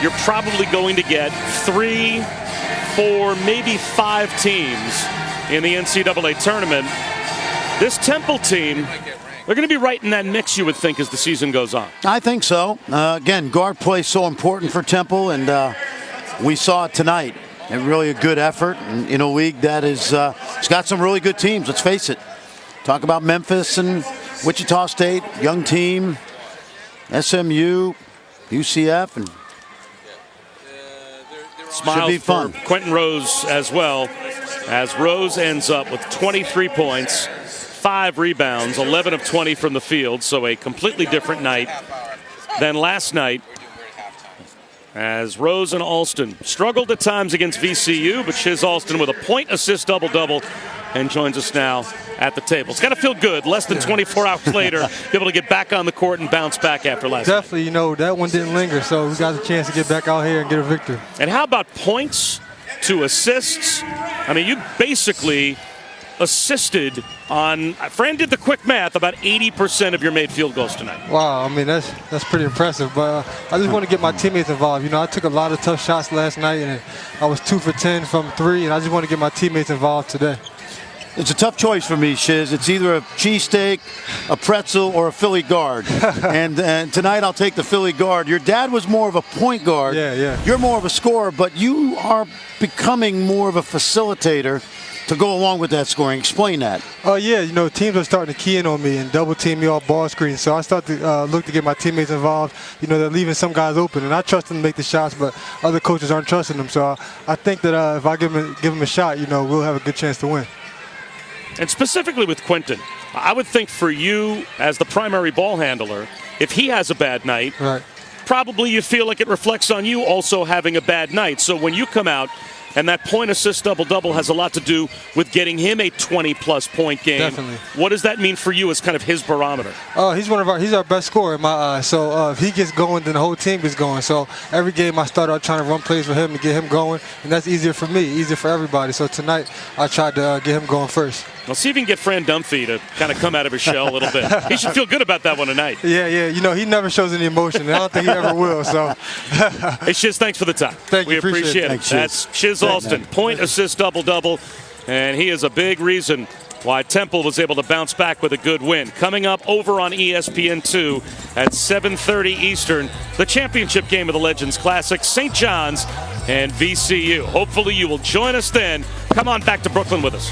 you're probably going to get 3, 4, maybe 5 teams in the NCAA tournament, this Temple team, they're going to be right in that mix, you would think, as the season goes on. I think so. Again, guard play is so important for Temple, and we saw it tonight. And really a good effort in a league that is it's got some really good teams, let's face it. Talk about Memphis and Wichita State, young team, SMU, UCF, and Smiles should be fun. For Quentin Rose as well, as Rose ends up with 23 points, 5 rebounds, 11 of 20 from the field, so a completely different night than last night, as Rose and Alston struggled at times against VCU, but Shiz Alston with a point assist double-double and joins us now at the table. It's got to feel good, less than 24 hours later, be able to get back on the court and bounce back after last night. Definitely, you know, that one didn't linger, so we got a chance to get back out here and get a victory. And how about points to assists? I mean, you basically assisted on, Fran did the quick math, about 80% of your made field goals tonight. Wow, I mean, that's pretty impressive. But I just want to get my teammates involved. You know, I took a lot of tough shots last night, and I was 2 for 10 from 3, and I just want to get my teammates involved today. It's a tough choice for me, Shiz. It's either a cheesesteak, a pretzel, or a Philly guard. and tonight I'll take the Philly guard. Your dad was more of a point guard. Yeah. You're more of a scorer, but you are becoming more of a facilitator to go along with that scoring. Explain that. Oh, yeah, you know, teams are starting to key in on me and double team me off ball screens. So I start to look to get my teammates involved. You know, they're leaving some guys open, and I trust them to make the shots, but other coaches aren't trusting them. So I think that if I give them a shot, you know, we'll have a good chance to win. And specifically with Quentin, I would think for you as the primary ball handler, if he has a bad night, right, probably you feel like it reflects on you also having a bad night. So when you come out, and that point assist double-double has a lot to do with getting him a 20-plus point game. Definitely. What does that mean for you as kind of his barometer? He's our best scorer in my eyes. So if he gets going, then the whole team gets going. So every game I start out trying to run plays for him to get him going, and that's easier for me, easier for everybody. So tonight I tried to get him going first. Well, see if you can get Fran Dunphy to kind of come out of his shell a little bit. He should feel good about that one tonight. Yeah. You know, he never shows any emotion, and I don't think he ever will. So, hey, Shiz, thanks for the time. Thank you. We appreciate it. Thanks, That's Shiz Alston, point assist double-double, and he is a big reason why Temple was able to bounce back with a good win. Coming up over on ESPN2 at 7:30 Eastern, the championship game of the Legends Classic, St. John's and VCU. Hopefully you will join us then. Come on back to Brooklyn with us.